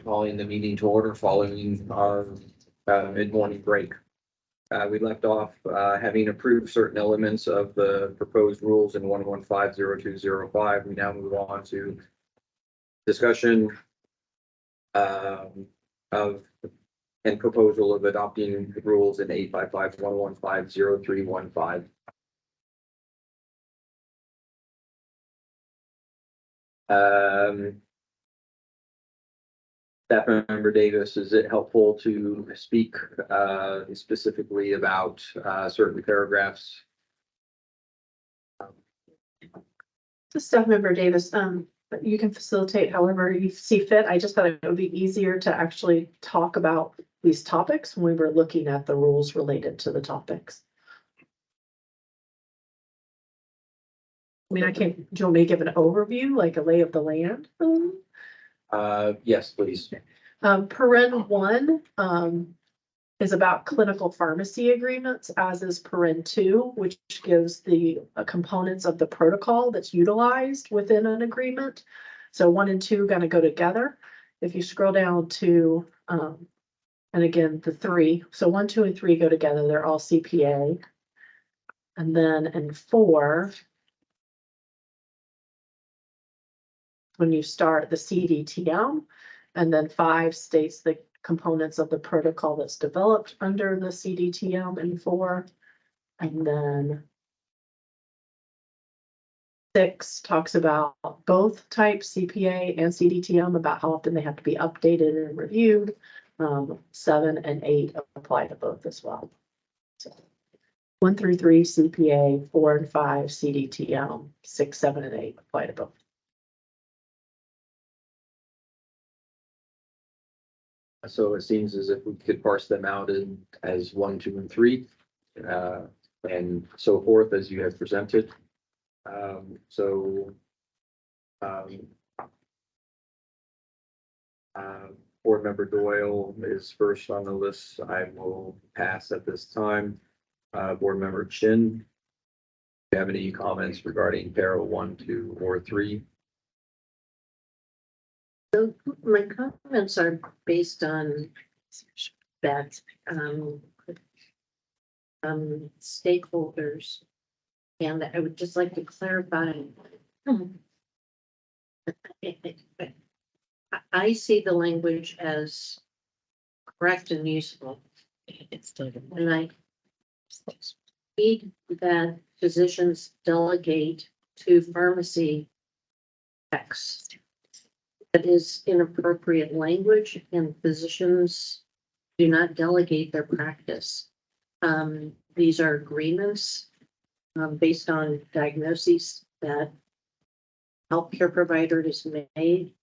Calling the meeting to order following our mid-morning break. We left off having approved certain elements of the proposed rules in 1150205. We now move on to discussion of and proposal of adopting the rules in 855-115-0315. Staff Member Davis, is it helpful to speak specifically about certain paragraphs? Staff Member Davis, but you can facilitate however you see fit. I just thought it would be easier to actually talk about these topics when we were looking at the rules related to the topics. I mean, do you want me to give an overview, like a lay of the land? Yes, please. Paren 1 is about clinical pharmacy agreements, as is Paren 2, which gives the components of the protocol that's utilized within an agreement. So 1 and 2 going to go together. If you scroll down to, and again, the 3, so 1, 2, and 3 go together. They're all CPA. And then in 4, when you start the CDTM, and then 5 states the components of the protocol that's developed under the CDTM and 4. And then 6 talks about both types, CPA and CDTM, about how often they have to be updated and reviewed. 7 and 8 apply to both as well. So 1 through 3 CPA, 4 and 5 CDTM, 6, 7, and 8 apply to both. So it seems as if we could parse them out as 1, 2, and 3, and so forth as you have presented. Board Member Doyle is first on the list. I will pass at this time. Board Member Chin, do you have any comments regarding para 1, 2, or 3? So my comments are based on that stakeholders, and I would just like to clarify. I see the language as correct and useful. And I read that physicians delegate to pharmacy X. That is inappropriate language, and physicians do not delegate their practice. These are agreements based on diagnoses that healthcare provider is made,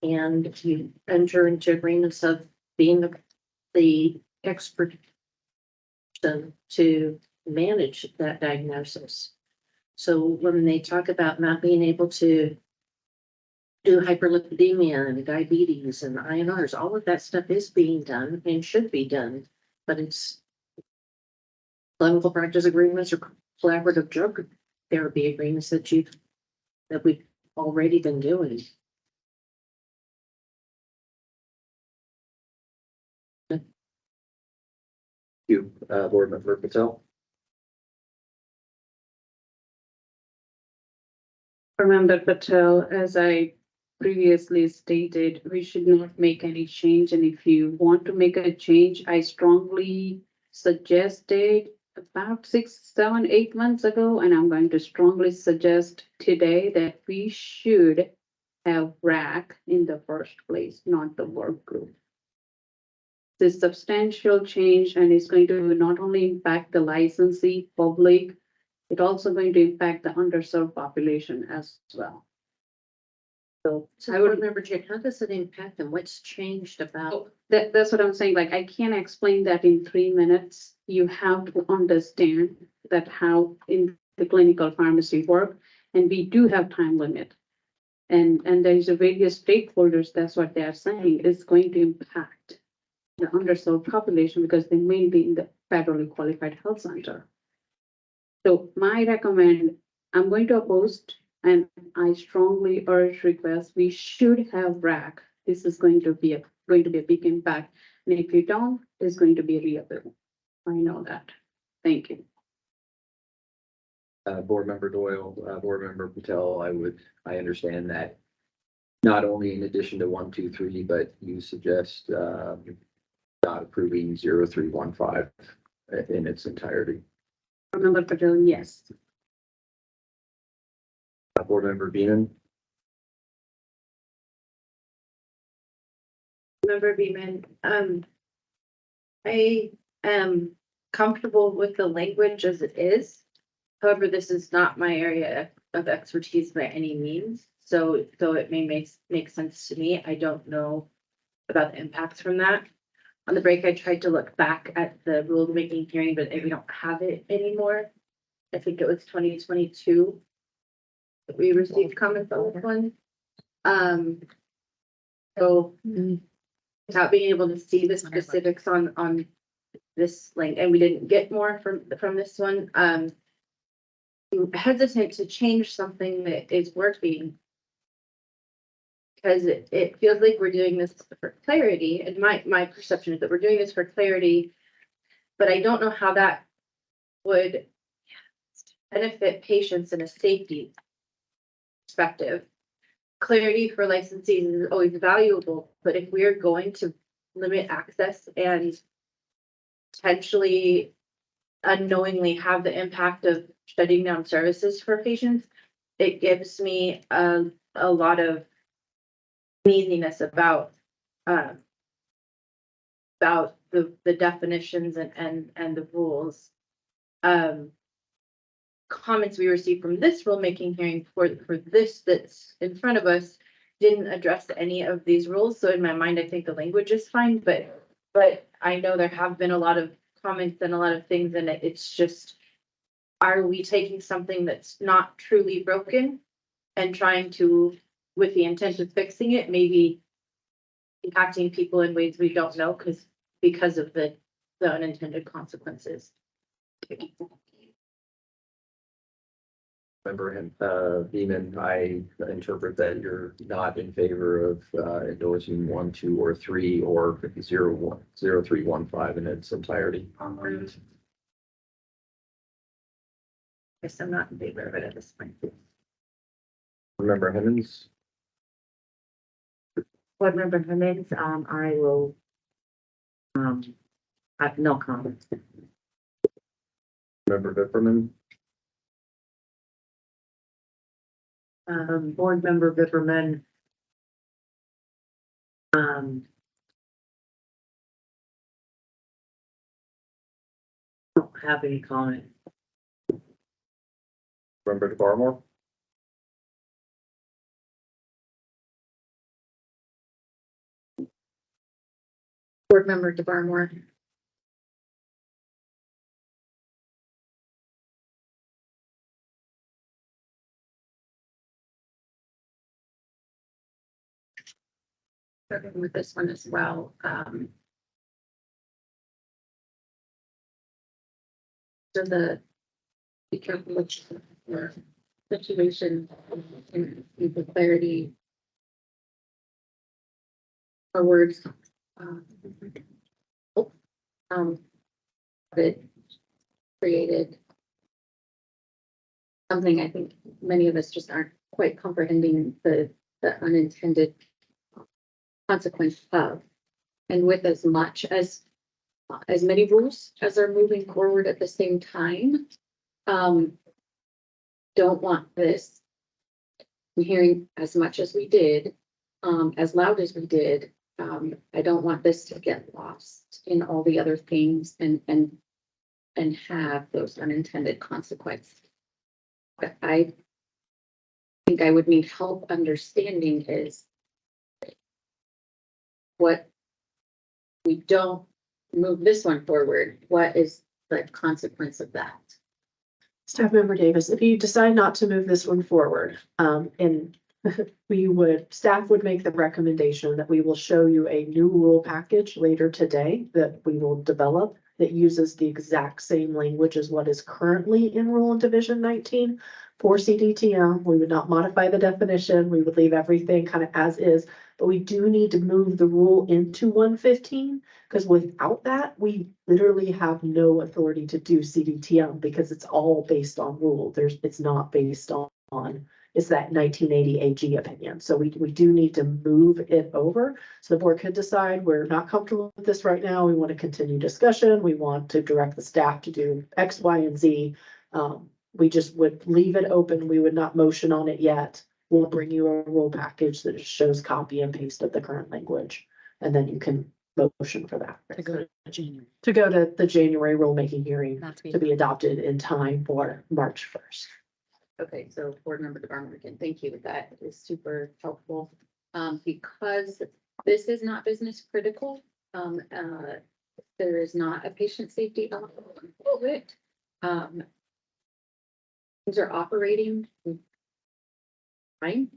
and you enter into agreements of being the expert to manage that diagnosis. So when they talk about not being able to do hyperlipidemia and diabetes and INRs, all of that stuff is being done and should be done, but it's clinical practice agreements or collaborative drug therapy agreements that we've already been doing. Thank you, Board Member Patel. Remember, Patel, as I previously stated, we should not make any change. And if you want to make a change, I strongly suggested about 6, 7, 8 months ago, and I'm going to strongly suggest today that we should have RAC in the first place, not the work group. This substantial change, and it's going to not only impact the licensee public, it's also going to impact the underserved population as well. So I would remember, Jake, how does it impact them? What's changed about? That's what I'm saying. Like, I can't explain that in 3 minutes. You have to understand that how in the clinical pharmacy work, and we do have time limit. And there's a various stakeholders. That's what they are saying is going to impact the underserved population because they may be in the federally qualified health center. So I'm going to oppose, and I strongly urge, request, we should have RAC. This is going to be a going to be a big impact. And if you don't, there's going to be a real bill. I know that. Thank you. Board Member Doyle, Board Member Patel, I understand that. Not only in addition to 1, 2, 3, but you suggest, not approving 0315 in its entirety. Remember Patel, yes. Board Member Beaman, Member Beeman, I am comfortable with the language as it is. However, this is not my area of expertise by any means, so it may make sense to me. I don't know about the impacts from that. On the break, I tried to look back at the rulemaking hearing, but we don't have it anymore. I think it was 2022 that we received comments on this one. So without being able to see the specifics on this, like, and we didn't get more from this one, I'm hesitant to change something that is working. Because it feels like we're doing this for clarity, and my perception is that we're doing this for clarity, but I don't know how that would benefit patients in a safety perspective. Clarity for licensees is always valuable, but if we're going to limit access and potentially unknowingly have the impact of shutting down services for patients, it gives me a lot of uneasiness about the definitions and the rules. Comments we received from this rulemaking hearing for this that's in front of us didn't address any of these rules. So in my mind, I think the language is fine, but I know there have been a lot of comments and a lot of things, and it's just, are we taking something that's not truly broken and trying to, with the intent of fixing it, maybe impacting people in ways we don't know because of the unintended consequences. Member Beaman, I interpret that you're not in favor of endorsing 1, 2, or 3, or 0315 in its entirety. Guess I'm not in favor of it at this point. Member Hemmons, Board Member Hemmings, I will, I have no comment. Member Vipperman, Board Member Vipperman. Don't have any comment. Member DeBarmore, Board Member DeBarmore. Starting with this one as well. So be careful with your situation and the clarity. Our words. That created something I think many of us just aren't quite comprehending the unintended consequence of. And with as many rules as are moving forward at the same time, don't want this. I'm hearing as much as we did, as loud as we did. I don't want this to get lost in all the other things and have those unintended consequences. What I think I would need help understanding is what we don't move this one forward. What is the consequence of that? Staff Member Davis, if you decide not to move this one forward, and staff would make the recommendation that we will show you a new rule package later today that we will develop that uses the exact same language as what is currently in Rule and Division 19, for CDTM. We would not modify the definition. We would leave everything kind of as is. But we do need to move the rule into 115, because without that, we literally have no authority to do CDTM because it's all based on rule. It's not based on, it's that 1980 AG opinion. So we do need to move it over. So the board could decide we're not comfortable with this right now. We want to continue discussion. We want to direct the staff to do X, Y, and Z. We just would leave it open. We would not motion on it yet. We'll bring you a rule package that shows copy and paste of the current language. And then you can motion for that. To go to January. To go to the January rulemaking hearing Not to be adopted in time for March 1st. Okay, so board member DeBarmer again, thank you. That is super helpful. Because this is not business critical, there is not a patient safety element of it. Things are operating fine.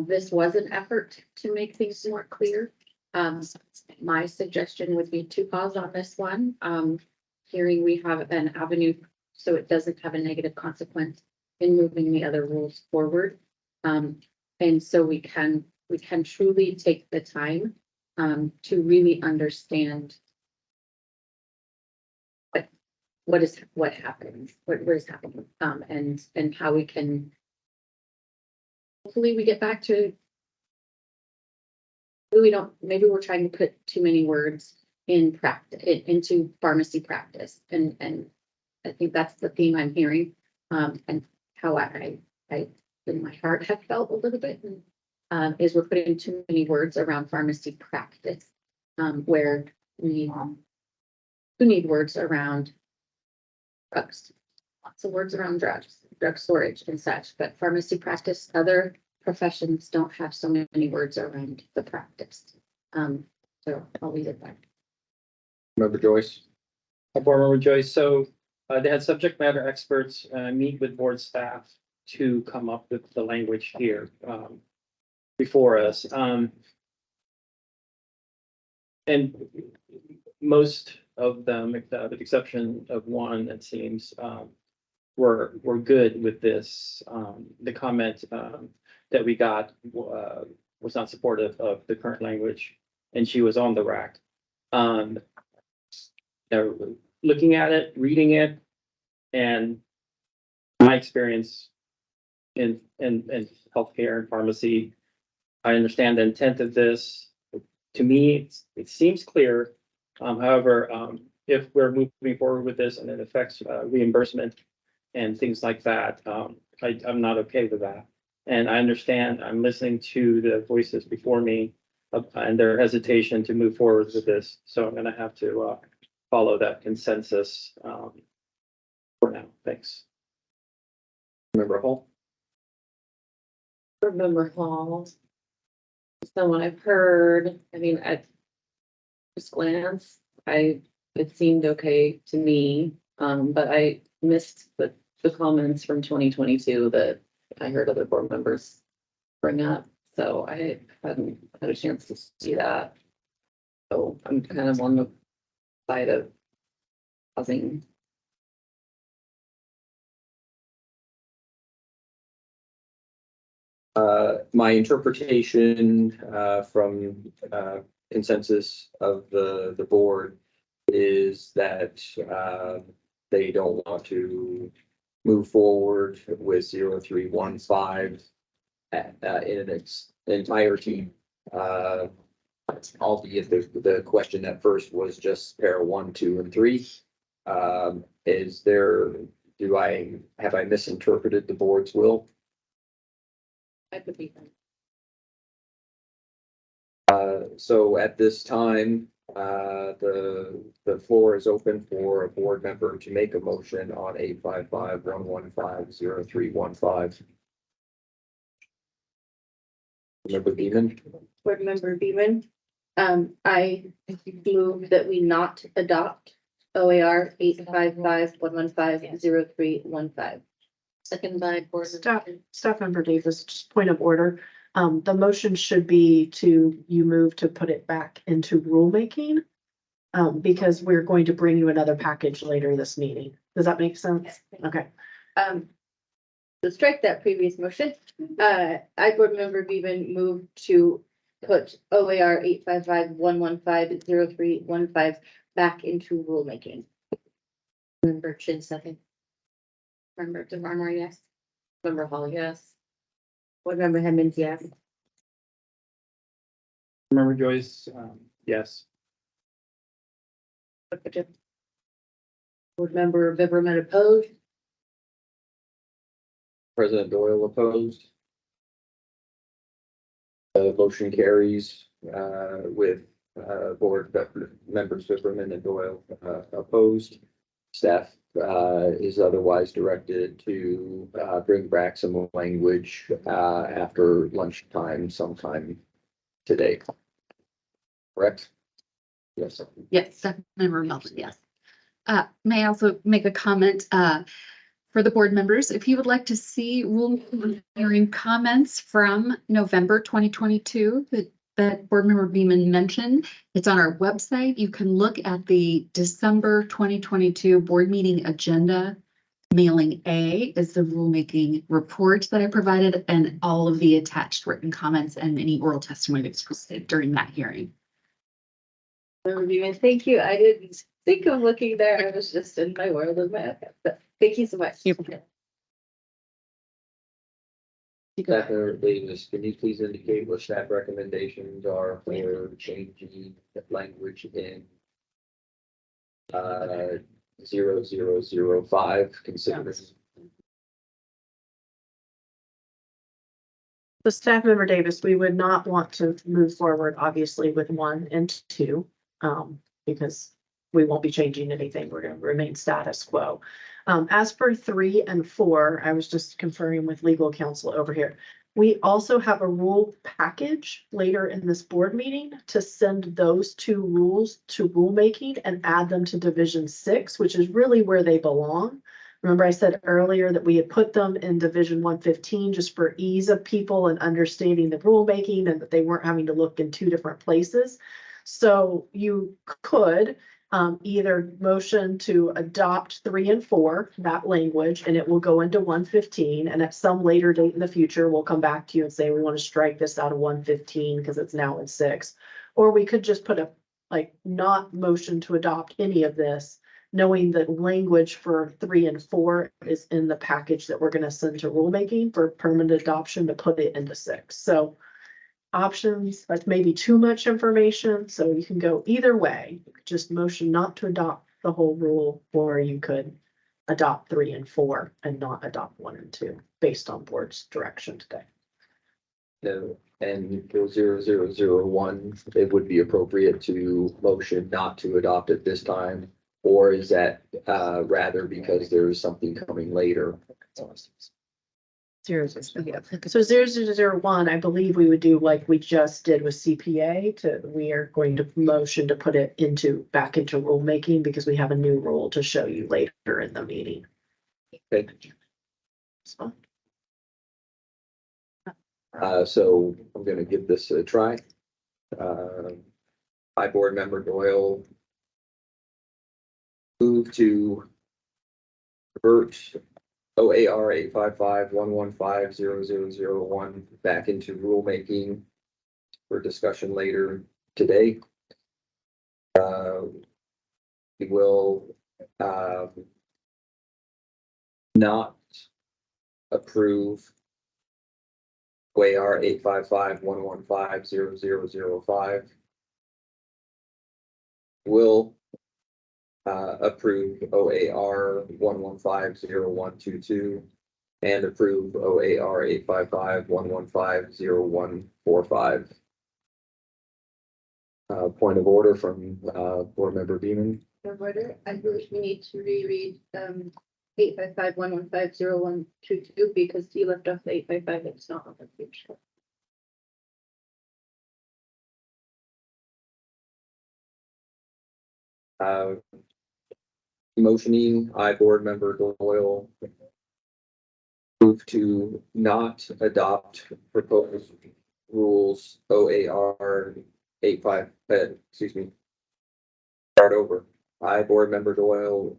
This was an effort to make things more clear. My suggestion would be to pause on this one. Hearing we have an avenue so it doesn't have a negative consequence in moving the other rules forward. And so we can truly take the time to really understand what happens, what is happening, and how we can hopefully we get back to maybe we're trying to put too many words in practice into pharmacy practice, and I think that's the theme I'm hearing, and how I in my heart have felt a little bit, is we're putting too many words around pharmacy practice, where we need words around drugs, lots of words around drugs, drug storage and such, but pharmacy practice, other professions don't have so many words around the practice. So I'll leave it there. Member Joyce? Board Member Joyce, so they had subject matter experts meet with board staff to come up with the language here before us. And most of them, with the exception of one, it seems, were good with this. The comment that we got was not supportive of the current language, and she was on the rack. They're looking at it, reading it, and my experience in healthcare and pharmacy, I understand the intent of this. To me, it seems clear. However, if we're moving forward with this and it affects reimbursement and things like that, I'm not okay with that. And I understand, I'm listening to the voices before me and their hesitation to move forward with this. So I'm gonna have to follow that consensus for now. Thanks. Member Hall? Member Hall. Someone I've heard, I mean, at first glance, it seemed okay to me, but I missed the comments from 2022 that I heard other board members bring up, so I hadn't had a chance to see that. So I'm kind of on the side of pausing. My interpretation from consensus of the board is that they don't want to move forward with 0315 in its entirety. Albeit the question at first was just pair 1, 2, and 3. Have I misinterpreted the board's will? I could be. So at this time, the floor is open for a board member to make a motion on 855-115-0315. Member Beeman? Board Member Beeman, I move that we not adopt OAR 855-115-0315. Second by board. Staff member Davis, just point of order. The motion should be you move to put it back into rulemaking. Because we're going to bring you another package later this meeting. Does that make sense? Okay. to strike that previous motion. I board member Beeman moved to put OAR 855-115-0315 back into rulemaking. Member Chin second. Member DeVarmar, yes. Member Hall, yes. Board member Hemmons, yes. Member Joyce, yes. Board member Viverman opposed. President Doyle opposed. Motion carries, with, board members Zimmerman and Doyle, opposed. Staff, is otherwise directed to, bring back some language, after lunchtime sometime today. Correct? Yes. Yes, Member Melton, yes. May I also make a comment, for the board members, if you would like to see rule hearing comments from November 2022 that board member Beeman mentioned, it's on our website. You can look at the December 2022 board meeting agenda. Mailing A is the rulemaking report that I provided and all of the attached written comments and any oral testimony that's presented during that hearing. Member Beeman, thank you. I didn't think of looking there. I was just in my world of my iPad, but thank you so much. Staff member Davis, can you please indicate what staff recommendations are for changing the language in 0005, considering So staff member Davis, we would not want to move forward, obviously, with 1 and 2, because we won't be changing anything. We're going to remain status quo. As for 3 and 4, I was just conferring with legal counsel over here. We also have a rule package later in this board meeting to send those 2 rules to rulemaking and add them to Division 6, which is really where they belong. Remember I said earlier that we had put them in Division 115 just for ease of people and understanding the rulemaking and that they weren't having to look in 2 different places. So you could either motion to adopt 3 and 4, that language, and it will go into 115. And at some later date in the future, we'll come back to you and say, we want to strike this out of 115 because it's now in 6. Or we could just put not motion to adopt any of this, knowing that language for 3 and 4 is in the package that we're going to send to rulemaking for permanent adoption to put it into 6. So options, that's maybe too much information, so you can go either way. You could just motion not to adopt the whole rule, or you could adopt 3 and 4 and not adopt 1 and 2 based on board's direction today. No, and for 0001, it would be appropriate to motion not to adopt it this time, or is that rather because there is something coming later? 0001, I believe we would do like we just did with CPA we are going to motion to put it back into rulemaking because we have a new rule to show you later in the meeting. Okay. So, So I'm gonna give this a try. I, board member Doyle, move to revert OAR 855-115-0001 back into rulemaking for discussion later today. We will not approve OAR 855-115-0005. Will approve OAR 115-0122 and approve OAR 855-115-0145. Point of order from board member Beeman. Point of order, I believe we need to reread 855-115-0122 because you left off the 855, it's not on the page. Motioning, I, board member Doyle, move to not adopt proposed rules OAR 85, start over. I, board member Doyle,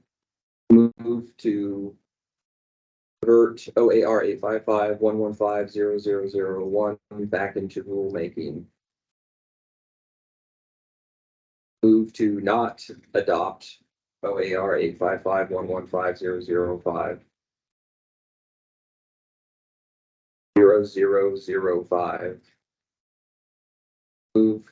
move to convert OAR 855-115-0001 back into rulemaking. Move to not adopt OAR 855-115-0005. 0005. Move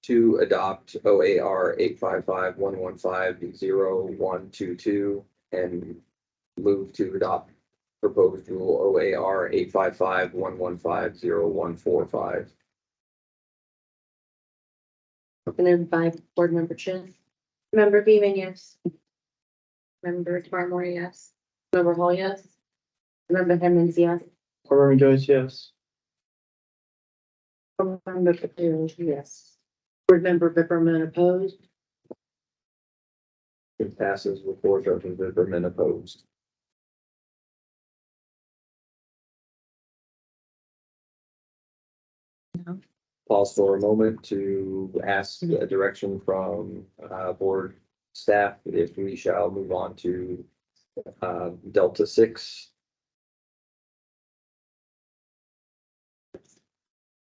to adopt OAR 855-115-0122 and move to adopt proposed rule OAR 855-115-0145. Seconded by Board Member Chin. Member Beaman, yes. Member Farmore, yes. Member Hall, yes. Member Hemmons, yes. Board Member Joyce, yes. Board Member Patel, yes. Board Member Bipperman opposed. It passes with 4 voting Zimmerman opposed. No. Pause for a moment to ask a direction from board staff if we shall move on to Delta 6.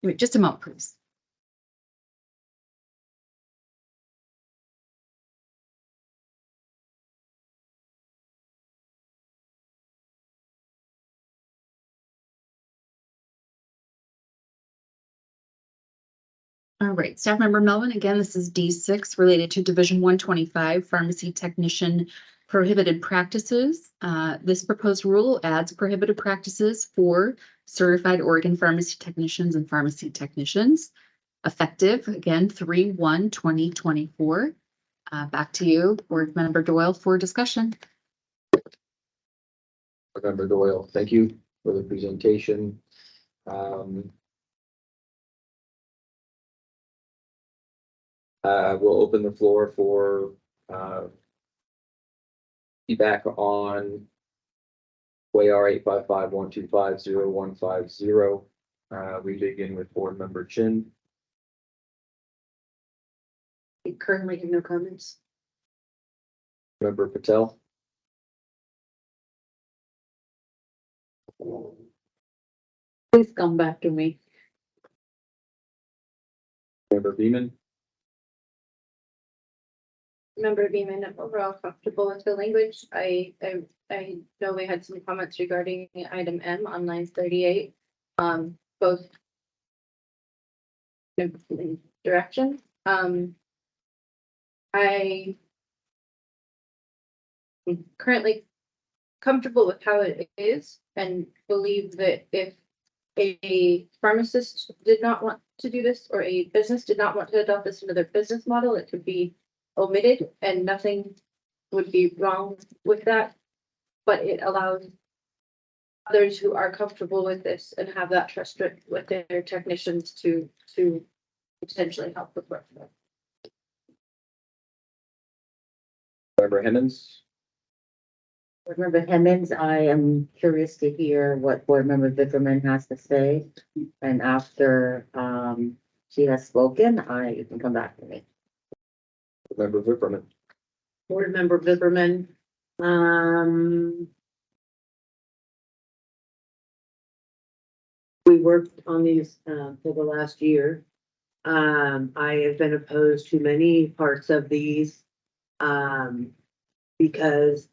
Wait, just a moment, please. All right, staff member Melvin, again, this is D6 related to Division 125 Pharmacy Technician Prohibited Practices. This proposed rule adds prohibited practices for certified Oregon pharmacy technicians and pharmacy technicians. Effective, again, 3/1/2024. Back to you, Board Member Doyle, for discussion. Member Doyle, thank you for the presentation. We'll open the floor for feedback on OAR 855-125-0150. We begin with Board Member Chin. We currently have no comments. Member Patel. Please come back to me. Member Beaman. Member Beaman, I'm overall comfortable with the language. I know we had some comments regarding item M on line 38. Both in direction. I am currently comfortable with how it is and believe that if a pharmacist did not want to do this or a business did not want to adopt this into their business model, it could be omitted and nothing would be wrong with that. But it allows others who are comfortable with this and have that trust with their technicians to potentially help with work. Member Hemmons. Board Member Hemmons, I am curious to hear what Board Member Bickerman has to say. And after she has spoken, you can come back to me. Member Zimmerman. Board Member Bickerman, we worked on these for the last year. I have been opposed to many parts of these because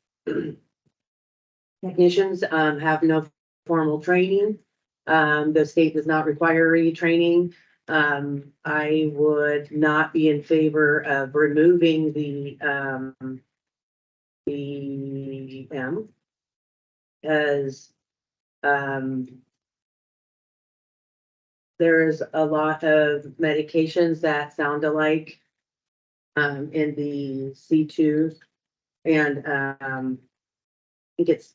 technicians have no formal training. The state does not require any training. I would not be in favor of removing the M as there's a lot of medications that sound alike in the C2, and I think it's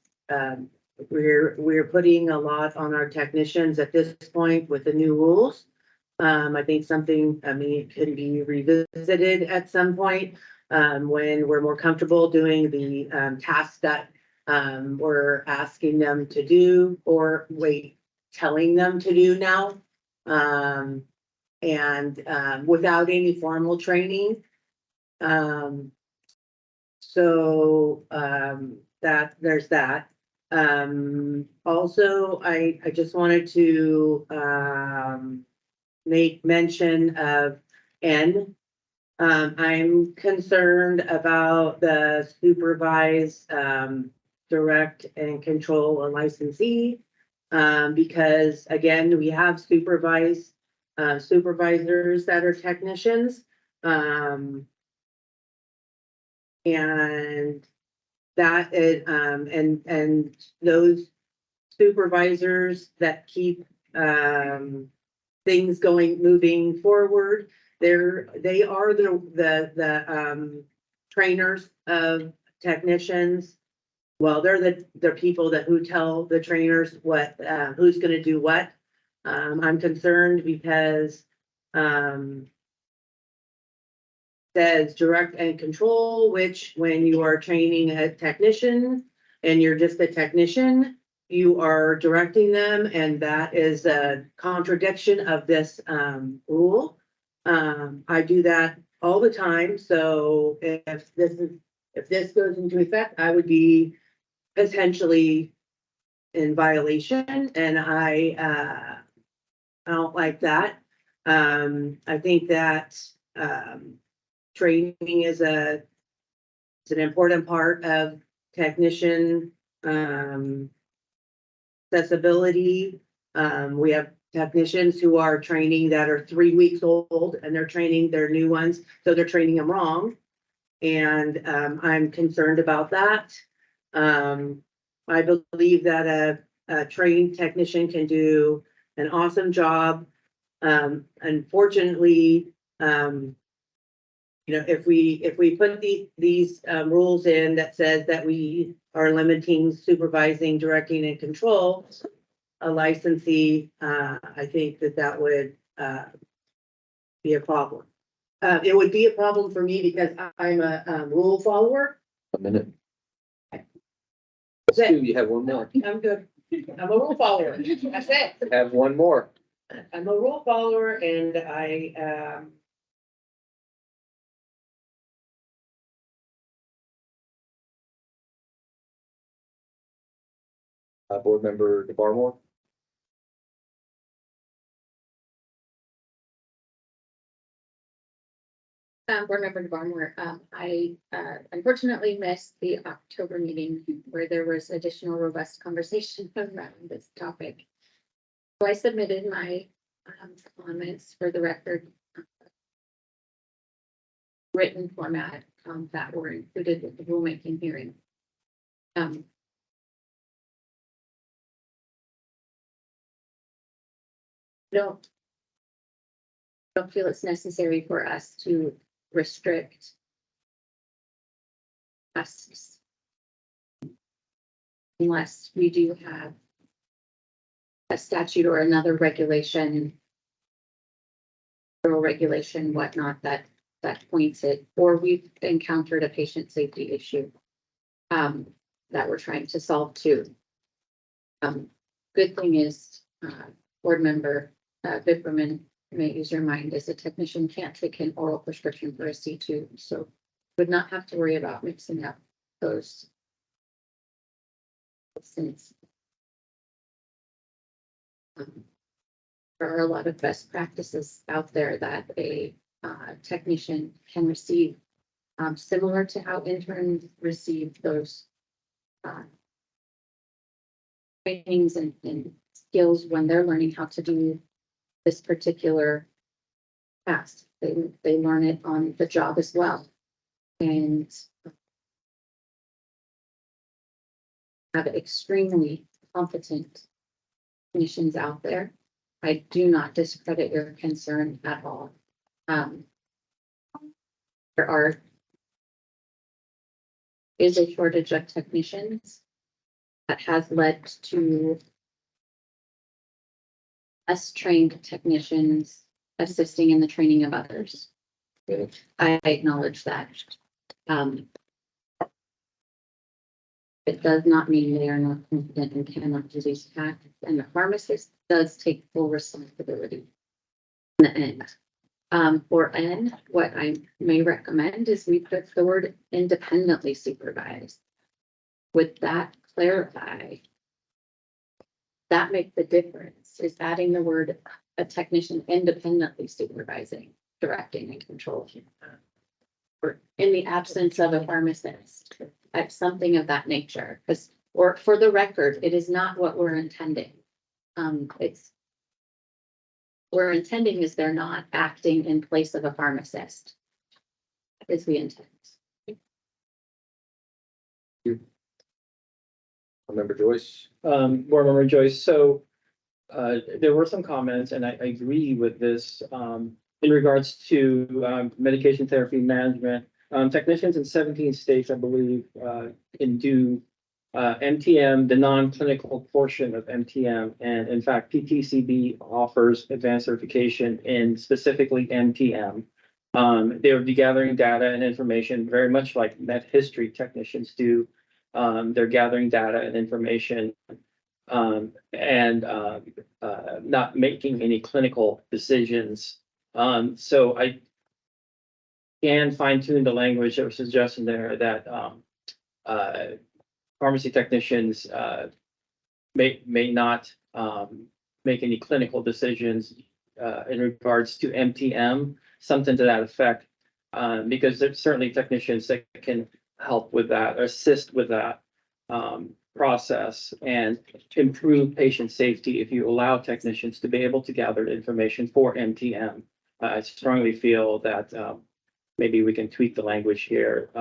we're putting a lot on our technicians at this point with the new rules. I think something, it could be revisited at some point when we're more comfortable doing the tasks that we're asking them to do or telling them to do now. Without any formal training. So that there's that. Also, I just wanted to, make mention of N. I'm concerned about the supervise, direct and control a licensee. Because again, we have supervisors that are technicians. And that is, and those supervisors that keep, things moving forward. They are the trainers of technicians. Well, they're the people who tell the trainers what, who's gonna do what. I'm concerned because, says direct and control, which when you are training a technician and you're just a technician, you are directing them, and that is a contradiction of this, rule. I do that all the time, so if this goes into effect, I would be potentially in violation, and I don't like that. I think that, training is an important part of technician, accessibility. We have technicians who are training that are 3 weeks old, and they're training their new ones, so they're training them wrong. And, I'm concerned about that. I believe that a trained technician can do an awesome job. Unfortunately, if we put these rules in that says that we are limiting supervising, directing, and control a licensee, I think that would be a problem. It would be a problem for me because I'm a rule follower. A minute. That's it. You have one more. I'm good. I'm a rule follower. That's it. Have one more. I'm a rule follower, and I, Board Member DeBarmore. Board Member Barmore, I unfortunately missed the October meeting where there was additional robust conversation around this topic. So I submitted my comments for the record, written format, that were included with the rulemaking hearing. Don't feel it's necessary for us to restrict us unless we do have a statute or another regulation, federal regulation, whatnot, that points it, or we've encountered a patient safety issue that we're trying to solve too. Good thing is, board member Bipperman may use your mind, as a technician can't take an oral prescription for a C2, so would not have to worry about mixing up those. Since there are a lot of best practices out there that a technician can receive, similar to how interns receive those trainings and skills when they're learning how to do this particular task. They learn it on the job as well. And have extremely competent technicians out there. I do not discredit your concern at all. There is a shortage of technicians that has led to us trained technicians assisting in the training of others. I acknowledge that. It does not mean they are not competent and cannot do these tasks, and the pharmacist does take full responsibility in the end. For N, what I may recommend is we put the word independently supervised. Would that clarify. That makes the difference, is adding the word a technician independently supervising, directing and controlling. Or in the absence of a pharmacist, at something of that nature, because, or for the record, it is not what we're intending. It's. We're intending is they're not acting in place of a pharmacist. Is the intent. Member Joyce? Board Member Joyce, so there were some comments, and I agree with this, in regards to medication therapy management. Technicians in 17 states, I believe, can do MTM, the non-clinical portion of MTM, and in fact, PTCB offers advanced certification in specifically MTM. They would be gathering data and information very much like med history technicians do. They're gathering data and information and not making any clinical decisions. So I can fine tune the language that was suggested there that pharmacy technicians may not make any clinical decisions in regards to MTM, something to that effect. Because there's certainly technicians that can help with that, or assist with that process and improve patient safety if you allow technicians to be able to gather the information for MTM. I strongly feel that maybe we can tweak the language here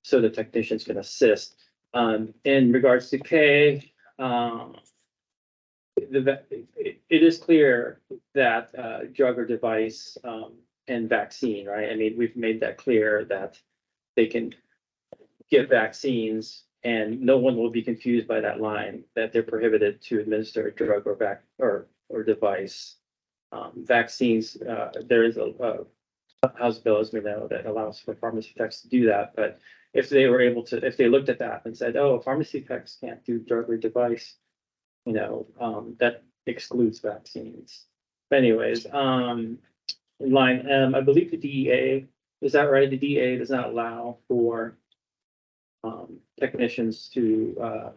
so the technicians can assist. In regards to K, it is clear that drug or device and vaccine, right? I mean, we've made that clear that they can give vaccines and no one will be confused by that line that they're prohibited to administer a drug or device. Vaccines, there is a House bill, as we know, that allows for pharmacy techs to do that. But if they were able to, if they looked at that and said, oh, pharmacy techs can't do drug or device, that excludes vaccines. But anyways, line M, I believe the DEA, is that right? The DEA does not allow for technicians to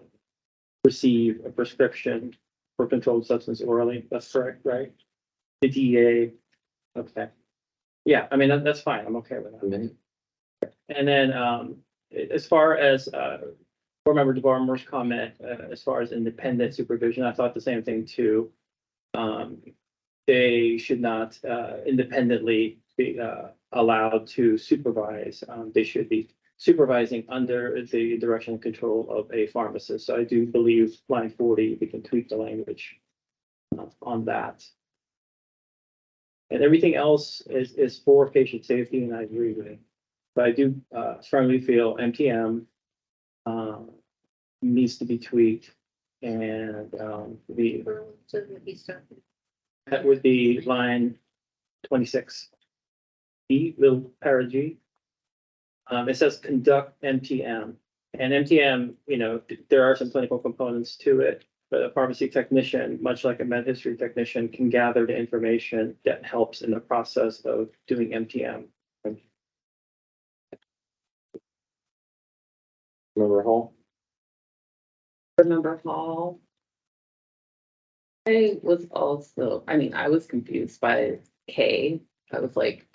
receive a prescription for controlled substance orally. That's correct, right? The DEA, okay. Yeah, I mean, that's fine. I'm okay with that. And then as far as Board Member DeBarmer's comment, as far as independent supervision, I thought the same thing too. They should not independently be allowed to supervise. They should be supervising under the direction and control of a pharmacist. So I do believe line 40, we can tweak the language on that. And everything else is for patient safety, and I agree with it. But I do strongly feel MTM needs to be tweaked, and that would be line 26. E, little para G. It says conduct MTM, and MTM, there are some clinical components to it. But a pharmacy technician, much like a med history technician, can gather the information that helps in the process of doing MTM. Member Hall? Remember Hall. I was also, I was confused by K. I was like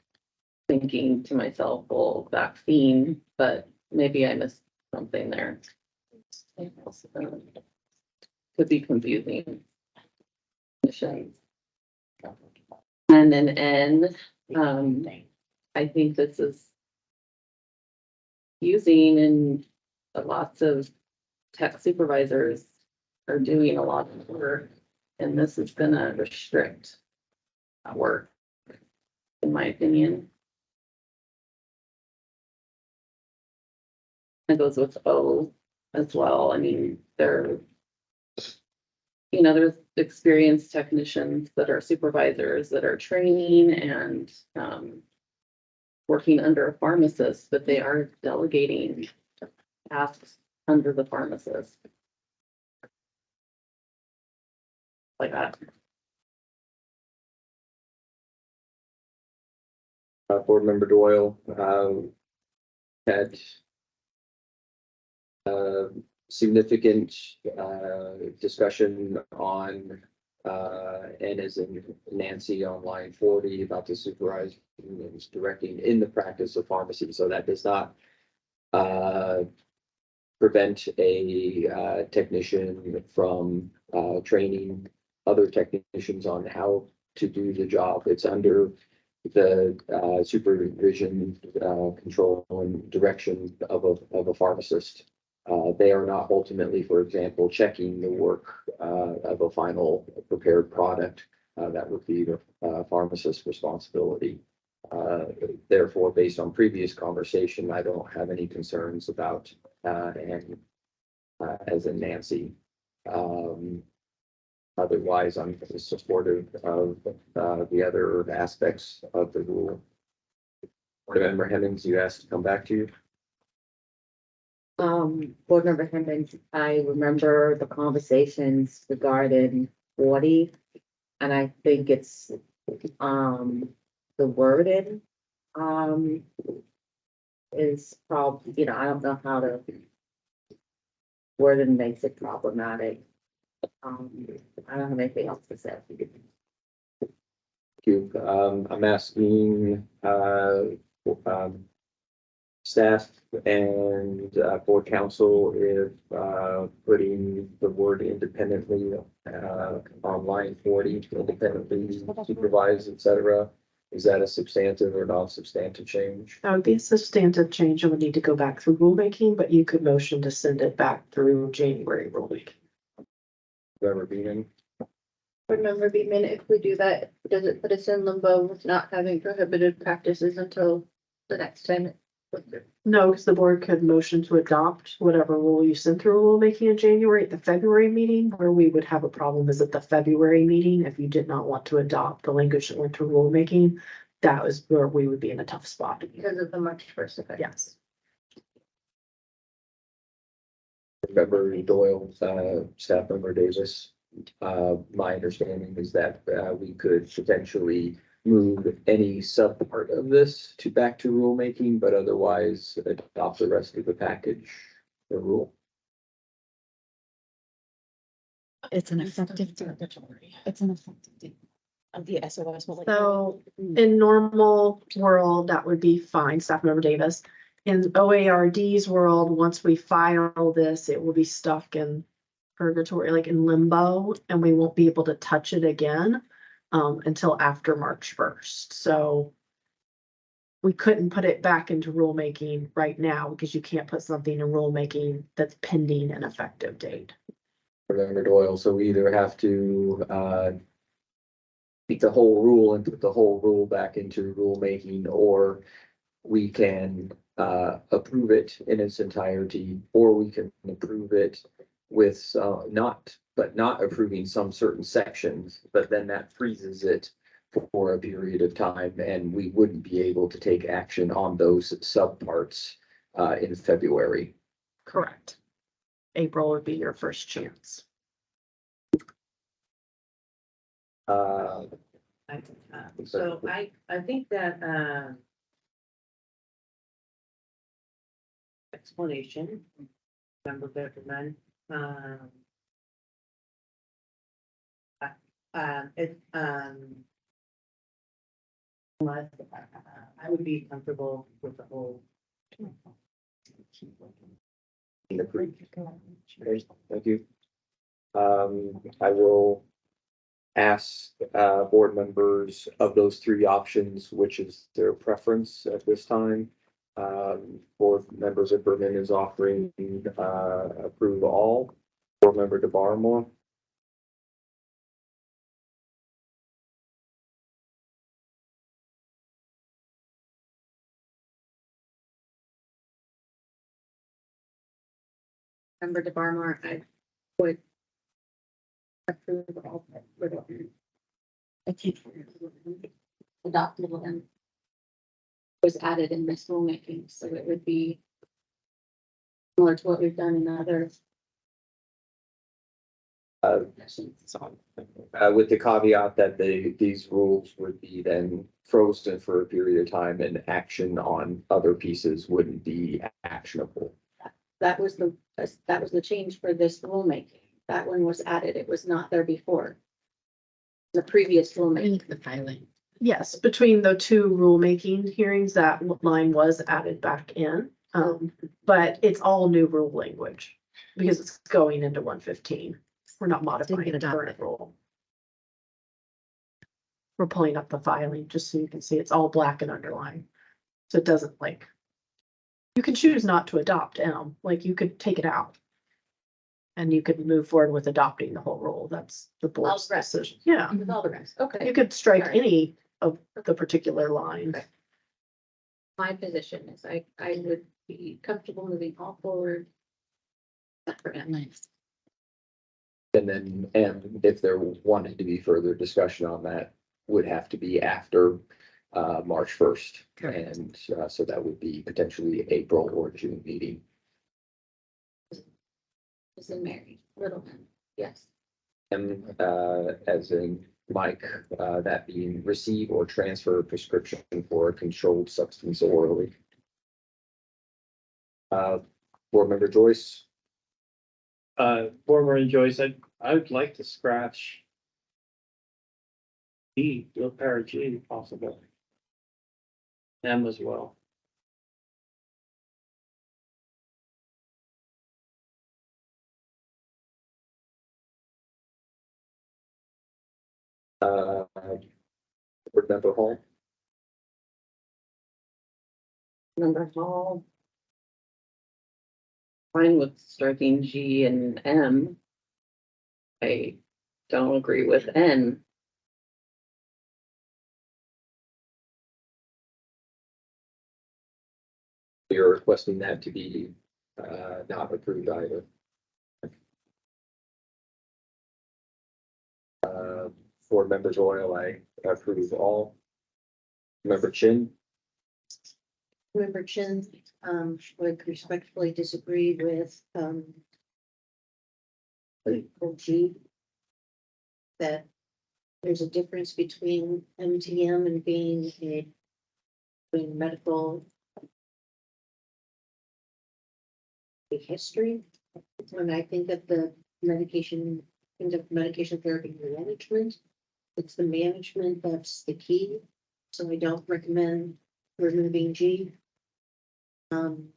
thinking to myself, well, vaccine, but maybe I missed something there. Could be confusing. And then N, I think this is using, and lots of tech supervisors are doing a lot of work, and this is gonna restrict work, in my opinion. It goes with O as well. I mean, there's experienced technicians that are supervisors that are training and working under a pharmacist, but they are delegating tasks under the pharmacist. Like that. Board Member Doyle had significant, discussion on, and as in Nancy on line 40 about the supervisor is directing in the practice of pharmacy. So that does not, prevent a technician from training other technicians on how to do the job. It's under the supervision, control and direction of a pharmacist. They are not ultimately, for example, checking the work of a final prepared product. That would be the pharmacist's responsibility. Therefore, based on previous conversation, I don't have any concerns about and as in Nancy. Otherwise, I'm supportive of the other aspects of the rule. Board Member Hemmings, you asked to come back to you. Board Member Hemmings, I remember the conversations regarding 40. And I think it's, the wording, is probably, I don't know how to wording makes it problematic. I don't have anything else to say. Thank you. I'm asking staff and board council if putting the word independently on line 40, independently supervised, etc. Is that a substantive or non-substantive change? That would be a substantive change and would need to go back through rulemaking, but you could motion to send it back through January rulemaking. Whoever being Remember, Beekman, if we do that, does it put us in limbo with not having prohibited practices until the next time? No, because the board could motion to adopt whatever rule you sent through rulemaking in January at the February meeting. Where we would have a problem is at the February meeting, if you did not want to adopt the language that went through rulemaking, that was where we would be in a tough spot. Because of the March 1st effect. Yes. Member Doyle, staff member Davis. My understanding is that we could potentially move any subpart of this to back to rulemaking, but otherwise adopt the rest of the package, the rule. It's an effective date. It's an effective date of the SOS. So in normal world, that would be fine, staff member Davis. In OARD's world, once we file this, it will be stuck in purgatory, like in limbo, and we won't be able to touch it again until after March 1st. So we couldn't put it back into rulemaking right now because you can't put something in rulemaking that's pending an effective date. Member Doyle, so we either have to take the whole rule and put the whole rule back into rulemaking, or we can approve it in its entirety, or we can approve it with not approving some certain sections, but then that freezes it for a period of time, and we wouldn't be able to take action on those subparts in February. Correct. April would be your first chance. So I think that, explanation, member Beckerman, unless, I would be comfortable with the whole. Okay, thank you. I will ask board members of those three options, which is their preference at this time. Board member Zipperman is offering approve all. Board member DeBarmore. Member DeBarmore, I would approve of all of it. I think adopted and was added in this rulemaking, so it would be similar to what we've done in other sessions. With the caveat that these rules would be then frozen for a period of time and action on other pieces wouldn't be actionable. That was the change for this rulemaking. That one was added. It was not there before. The previous rulemaking. The filing. Yes, between the two rulemaking hearings, that line was added back in. But it's all new rule language because it's going into 115. We're not modifying get the adopted. current rule. We're pulling up the filing just so you can see it's all black and underlined. So it doesn't like. You can choose not to adopt M, like you could take it out. And you could move forward with adopting the whole rule. That's the board's the rest. decision. Yeah, With all the rest. Okay. you could strike Alright. any of the particular lines. Okay. My position is I would be comfortable moving all forward. Except for M. Nice. And then, and if there wanted to be further discussion on that, would have to be after March 1st. Correct. And so that would be potentially April or June meeting. Is in Mary, little M. Yes. And as in Mike, that being receive or transfer a prescription for a controlled substance orally. Board Member Joyce, Board Member Joyce, I would like to scratch G, do a pair of G if possible. M as well. Board Member Hall, Member Hall. Fine with striking G and M. I don't agree with N. you're requesting that to be not approved either. Board Member Doyle, I approve all. Member Chin, Member Chin, would respectfully disagree with, Article G. That there's a difference between MTM and being between medical history. When I think of the medication, think of medication therapy management, it's the management that's the key. So I don't recommend removing G. And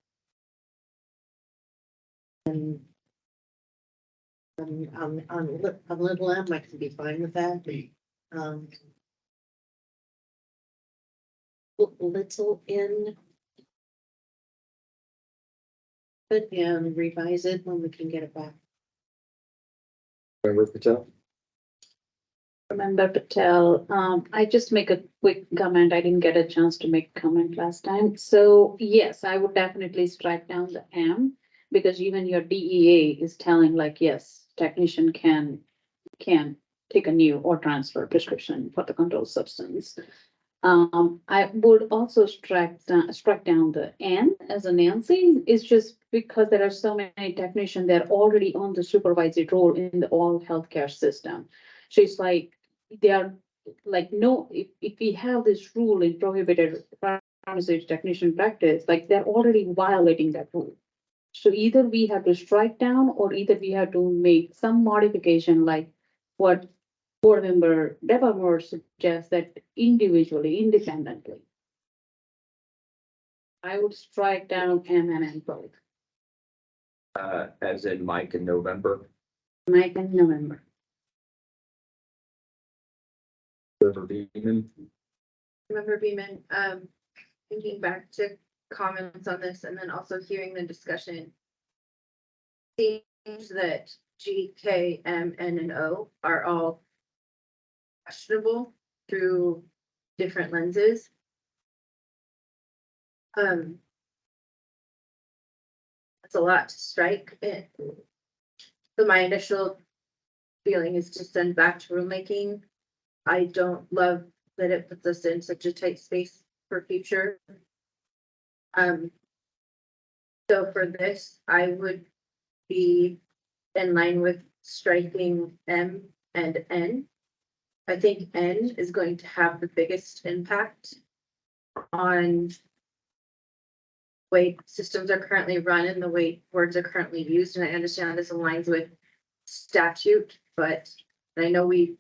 on little M, I can be fine with that. Little N. But revise it when we can get it back. Member Patel, Member Patel, I just make a quick comment. I didn't get a chance to make a comment last time. So yes, I would definitely strike down the M because even your DEA is telling like, yes, technician can take a new or transfer prescription for the controlled substance. I would also strike down the N as a Nancy. It's just because there are so many technicians that are already on the supervisory role in the all healthcare system. So it's like, they are like, no, if we have this rule in prohibited pharmaceutical technician practice, like they're already violating that rule. So either we have to strike down or either we have to make some modification like what Board Member Deborah suggests that individually, independently. I would strike down M and N both. as in Mike in November. Mike and November. Member Beeman, Member Beeman, thinking back to comments on this and then also hearing the discussion. Seems that G, K, M, N, and O are all questionable through different lenses. That's a lot to strike it. So my initial feeling is to send back to rulemaking. I don't love that it puts us in such a tight space for future. So for this, I would be in line with striking M and N. I think N is going to have the biggest impact on way systems are currently run and the way words are currently used, and I understand this aligns with statute, but I know we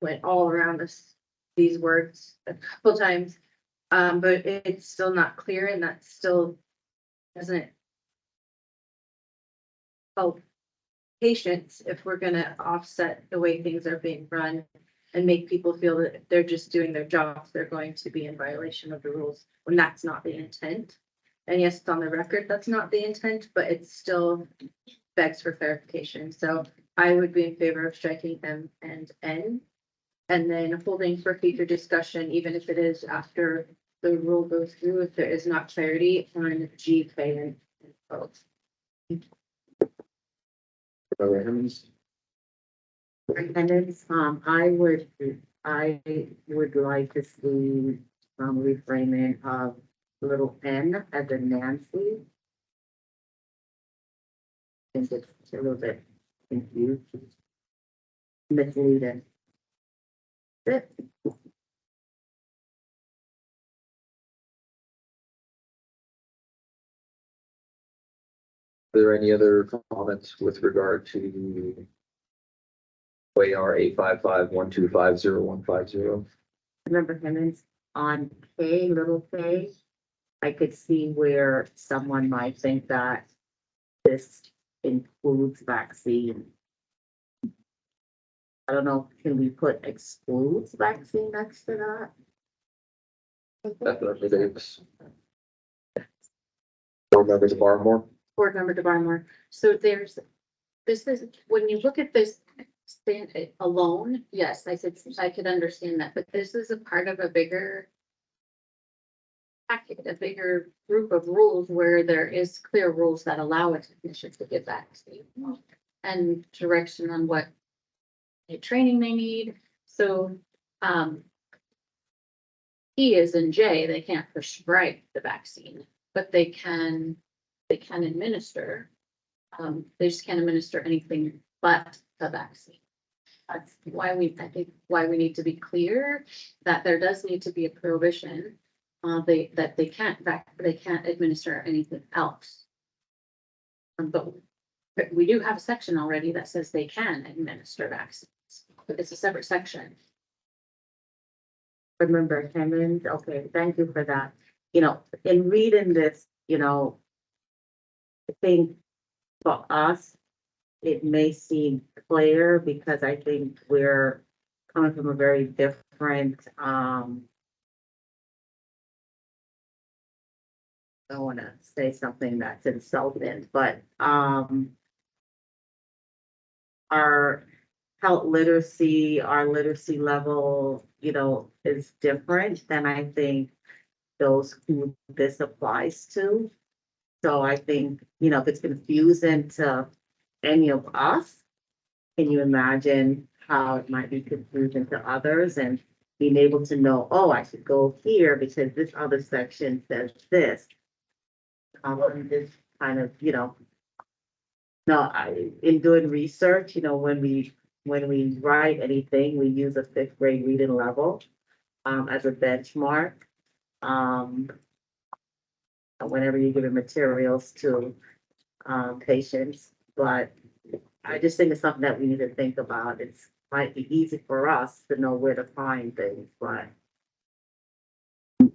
went all around these words a couple times. But it's still not clear, and that still doesn't help patients if we're gonna offset the way things are being run and make people feel that if they're just doing their jobs, they're going to be in violation of the rules, when that's not the intent. And yes, it's on the record, that's not the intent, but it still begs for clarification. So I would be in favor of striking M and N. And then holding for future discussion, even if it is after the rule goes through, if there is not clarity on G, K, and O. Superintendents, I would like to see, reframing of little n as in Nancy. I think it's a little bit confused, misleading. That's it. Are there any other comments with regard to OAR 855-125-0150? Remember Hemmings on K, little k, I could see where someone might think that this includes vaccine. I don't know, can we put excludes vaccine next to that? Definitely Davis. Board members Barmore? Board Member DeBarmore. So this is, when you look at this stand alone, yes, I could understand that, but this is a part of a bigger packet, a bigger group of rules where there is clear rules that allow a technician to give vaccine and direction on what training they need. So, E is in J, they can't prescribe the vaccine, but they can administer. They just can't administer anything but the vaccine. That's why I think why we need to be clear that there does need to be a prohibition. That they can't administer anything else. But we do have a section already that says they can administer vaccines, but it's a separate section. Remember Hemmings, okay, thank you for that. In reading this, I think for us, it may seem clear because I think we're coming from a very different, I don't want to say something that's insulting, but, our health literacy, our literacy level, is different than I think those who this applies to. So I think, if it's confusing to any of us, can you imagine how it might be confusing to others and being able to know, oh, I should go here because this other section says this. This kind of, no, in doing research, when we write anything, we use a 5th grade reading level as a benchmark. Whenever you're giving materials to patients, but I just think it's something that we need to think about. It's might be easy for us to know where to find things,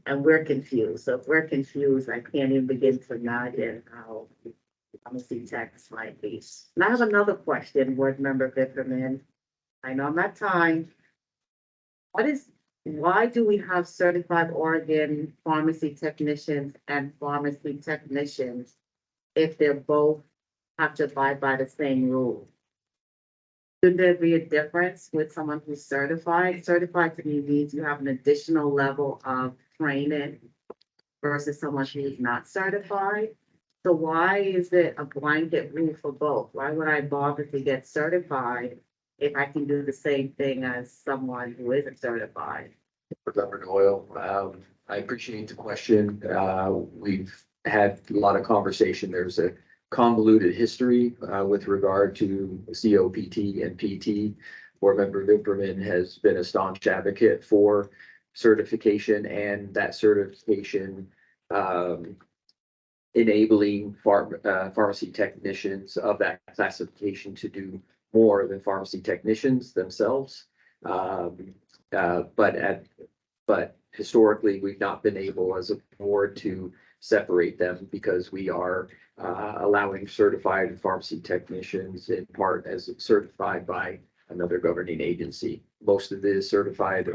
and we're confused. So if we're confused, I can't even begin to imagine how pharmacy techs might be. And I have another question, Board Member Bickerman. I know I'm at time. Why do we have certified Oregon pharmacy technicians and pharmacy technicians if they're both have to abide by the same rule? Should there be a difference with someone who's certified? Certified to me means you have an additional level of training versus someone who's not certified. So why is it a blanket rule for both? Why would I bother to get certified if I can do the same thing as someone who isn't certified? Member Doyle, I appreciate the question. We've had a lot of conversation. There's a convoluted history with regard to COPT and PT. Board Member Vipperman has been a staunch advocate for certification, and that certification enabling pharmacy technicians of that classification to do more than pharmacy technicians themselves. But historically, we've not been able as a board to separate them because we are allowing certified pharmacy technicians in part as certified by another governing agency. Most of the certified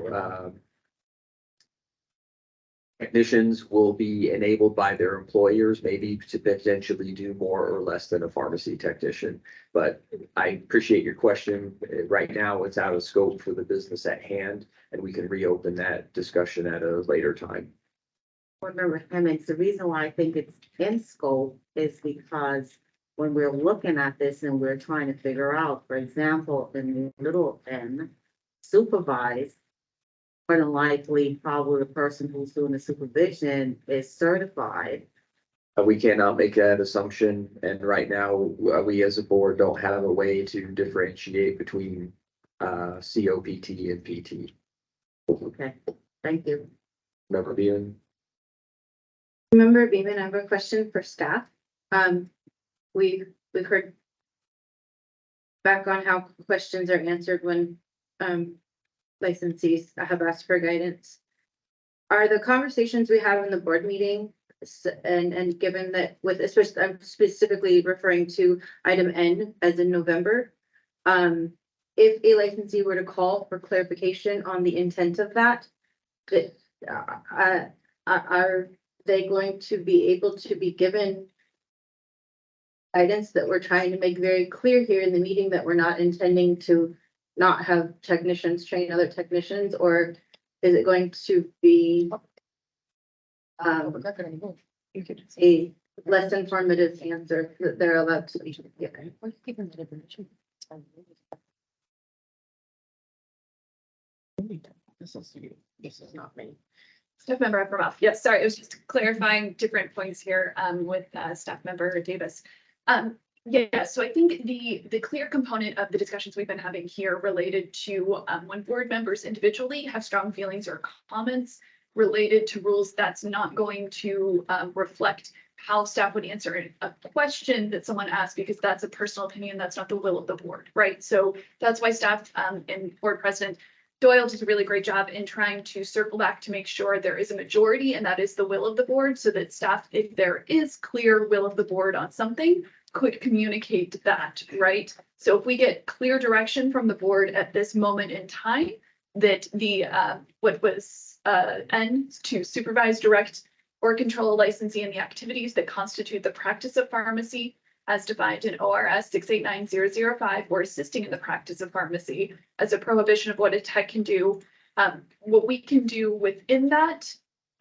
technicians will be enabled by their employers, maybe to potentially do more or less than a pharmacy technician. But I appreciate your question. Right now, it's out of scope for the business at hand, and we can reopen that discussion at a later time. Board Member Hemmings, the reason why I think it's in scope is because when we're looking at this and we're trying to figure out, for example, in little n, supervise, more than likely, probably the person who's doing the supervision is certified. We cannot make that assumption, and right now, we as a board don't have a way to differentiate between COPT and PT. Okay, thank you. Member Bean? Member Beeman, I have a question for staff. We've heard back on how questions are answered when licensees have asked for guidance. Are the conversations we have in the board meeting and given that with, especially, I'm specifically referring to item N as in November. If a licensee were to call for clarification on the intent of that, are they going to be able to be given guidance that we're trying to make very clear here in the meeting that we're not intending to not have technicians train other technicians, or is it going to be a less informative answer that they're allowed to be given? This is not me. Staff member Efremov. Yes, sorry, it was just clarifying different points here with staff member Davis. Yeah, so I think the clear component of the discussions we've been having here related to when board members individually have strong feelings or comments related to rules, that's not going to reflect how staff would answer a question that someone asked, because that's a personal opinion. That's not the will of the board, right? So that's why staff and board president Doyle does a really great job in trying to circle back to make sure there is a majority and that is the will of the board, so that staff, if there is clear will of the board on something, could communicate that, right? So if we get clear direction from the board at this moment in time that the what was N to supervise, direct, or control a licensee in the activities that constitute the practice of pharmacy as defined in ORS 689005, or assisting in the practice of pharmacy as a prohibition of what a tech can do. What we can do within that,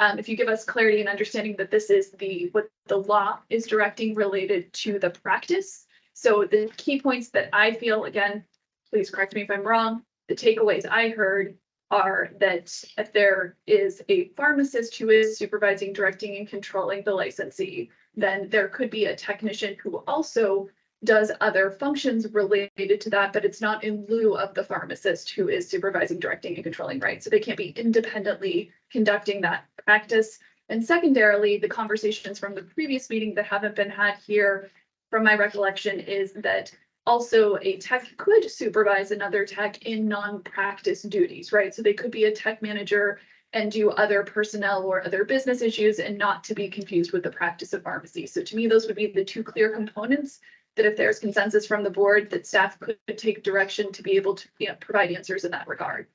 if you give us clarity and understanding that this is what the law is directing related to the practice. So the key points that I feel, again, please correct me if I'm wrong, the takeaways I heard are that if there is a pharmacist who is supervising, directing, and controlling the licensee, then there could be a technician who also does other functions related to that, but it's not in lieu of the pharmacist who is supervising, directing, and controlling, right? So they can't be independently conducting that practice. And secondarily, the conversations from the previous meeting that haven't been had here, from my recollection, is that also a tech could supervise another tech in non-practice duties, right? So they could be a tech manager and do other personnel or other business issues, and not to be confused with the practice of pharmacy. So to me, those would be the two clear components that if there's consensus from the board, that staff could take direction to be able to provide answers in that regard.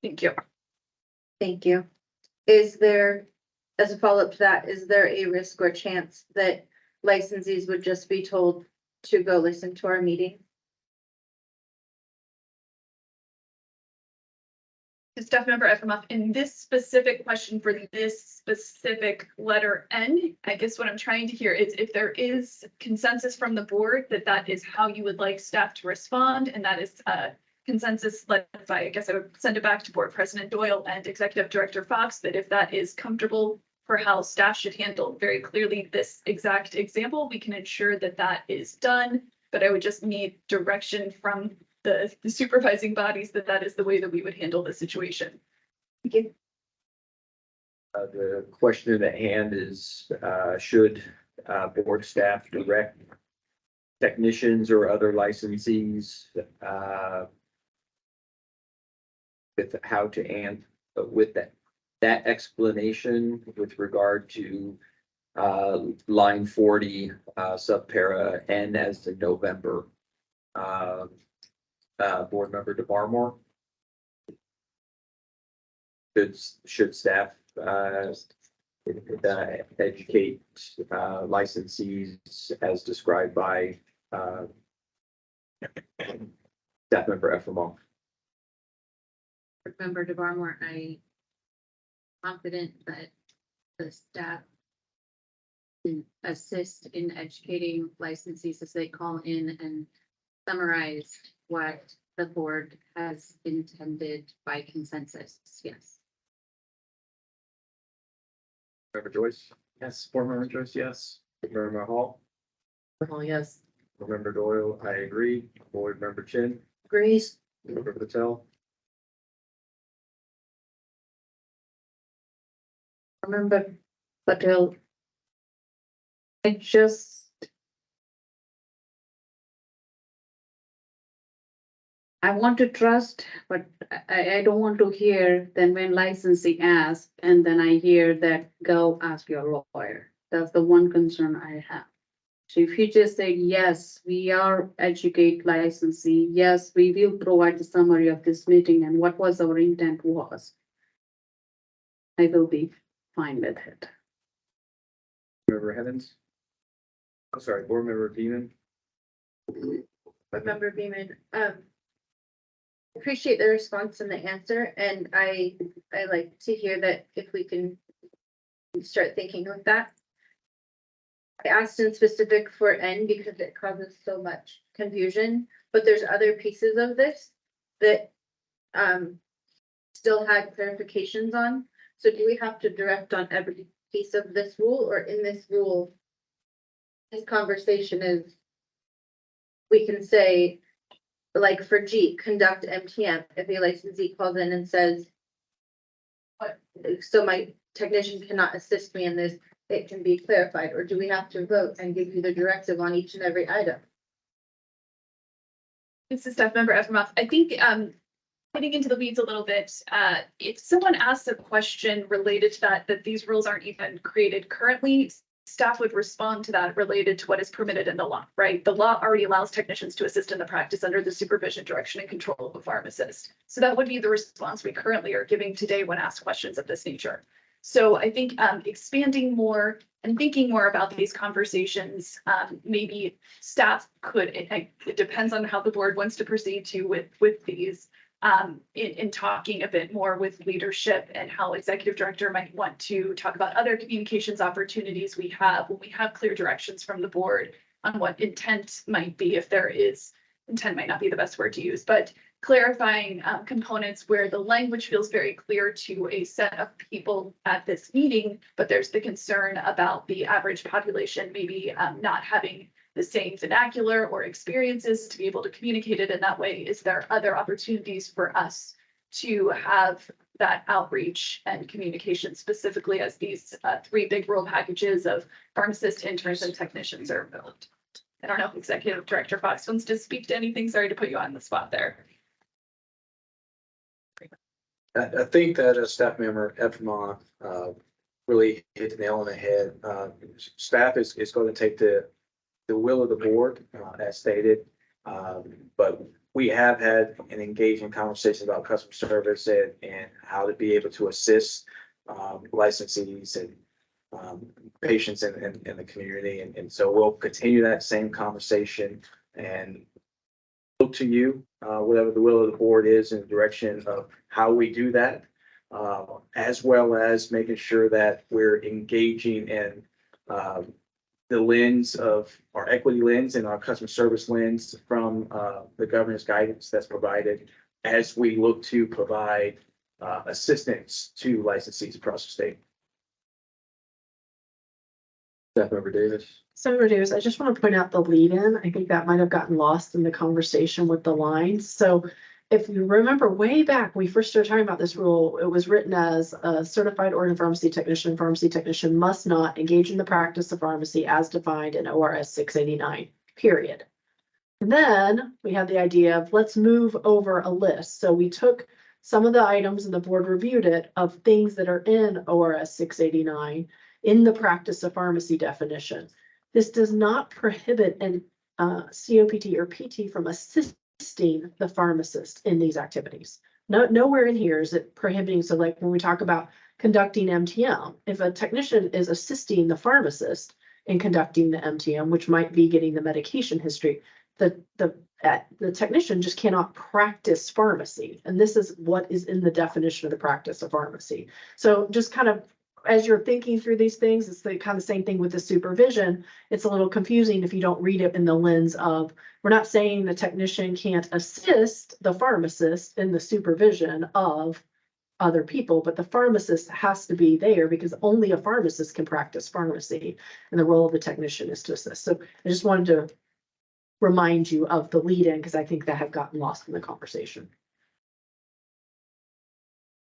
Thank you. Thank you. Is there, as a follow-up to that, is there a risk or chance that licensees would just be told to go listen to our meeting? Staff member Efremov, in this specific question for this specific letter N, I guess what I'm trying to hear is if there is consensus from the board that that is how you would like staff to respond, and that is consensus led by, I guess I would send it back to board president Doyle and executive director Fox, that if that is comfortable for how staff should handle very clearly this exact example, we can ensure that that is done. But I would just need direction from the supervising bodies that that is the way that we would handle the situation. Thank you. The question at hand is, should board staff direct technicians or other licensees, with how to with that explanation with regard to, line 40, subpara N as in November. Board member DeBarmore. Should staff, educate, licensees as described by, staff member Efremov. Member DeBarmore, I confident that the staff can assist in educating licensees as they call in and summarize what the board has intended by consensus. Yes. Member Joyce, Yes, board member Joyce, yes. member Hall, Oh, yes. member Doyle, I agree. Board member Chin, Agrees. member Patel, Remember, Patel. I just. I want to trust, but I don't want to hear then when licensee asks, and then I hear that go ask your lawyer. That's the one concern I have. So if you just say, yes, we are educate licensee, yes, we will provide the summary of this meeting and what was our intent was. I will be fine with it. member Hevens. I'm sorry, board member Beeman. Board member Beeman, appreciate the response and the answer, and I like to hear that if we can start thinking of that. I asked in specific for N because it causes so much confusion, but there's other pieces of this that still had clarifications on. So do we have to direct on every piece of this rule, or in this rule, this conversation is, we can say, like for G, conduct MTM, if a licensee calls in and says, what, so my technician cannot assist me in this, it can be clarified, or do we have to vote and give you the directive on each and every item? This is staff member Efremov. I think, getting into the weeds a little bit, if someone asks a question related to that these rules aren't even created currently, staff would respond to that related to what is permitted in the law, right? The law already allows technicians to assist in the practice under the supervision, direction, and control of a pharmacist. So that would be the response we currently are giving today when asked questions of this nature. So I think expanding more and thinking more about these conversations, maybe staff could, it depends on how the board wants to proceed to with these, in talking a bit more with leadership and how executive director might want to talk about other communications opportunities we have when we have clear directions from the board on what intent might be, if there is, intent might not be the best word to use, but clarifying components where the language feels very clear to a set of people at this meeting, but there's the concern about the average population maybe not having the same vernacular or experiences to be able to communicate it in that way. Is there other opportunities for us to have that outreach and communication specifically as these three big rule packages of pharmacists, interns, and technicians are built? I don't know if Executive Director Fox wants to speak to anything. Sorry to put you on the spot there. I think that a staff member, Efremov, really hit the nail on the head. Staff is going to take the will of the board, as stated. But we have had an engaging conversation about customer service and how to be able to assist licensees and patients in the community. And so we'll continue that same conversation and look to you, whatever the will of the board is in the direction of how we do that, as well as making sure that we're engaging in the lens of our equity lens and our customer service lens from the governance guidance that's provided as we look to provide assistance to licensees across the state. Staff member Davis. Senator Davis, I just want to point out the lead in. I think that might have gotten lost in the conversation with the lines. So if you remember way back, we first started talking about this rule, it was written as a certified ordinary pharmacy technician must not engage in the practice of pharmacy as defined in ORS 689, period. And then we had the idea of let's move over a list. So we took some of the items and the board reviewed it of things that are in ORS 689 in the practice of pharmacy definition. This does not prohibit an COPT or PT from assisting the pharmacist in these activities. Nowhere in here is it prohibiting. So like when we talk about conducting MTM, if a technician is assisting the pharmacist in conducting the MTM, which might be getting the medication history, the technician just cannot practice pharmacy. And this is what is in the definition of the practice of pharmacy. So just kind of as you're thinking through these things, it's the kind of same thing with the supervision. It's a little confusing if you don't read it in the lens of, we're not saying the technician can't assist the pharmacist in the supervision of other people, but the pharmacist has to be there because only a pharmacist can practice pharmacy, and the role of the technician is to assist. So I just wanted to remind you of the lead-in because I think that had gotten lost in the conversation.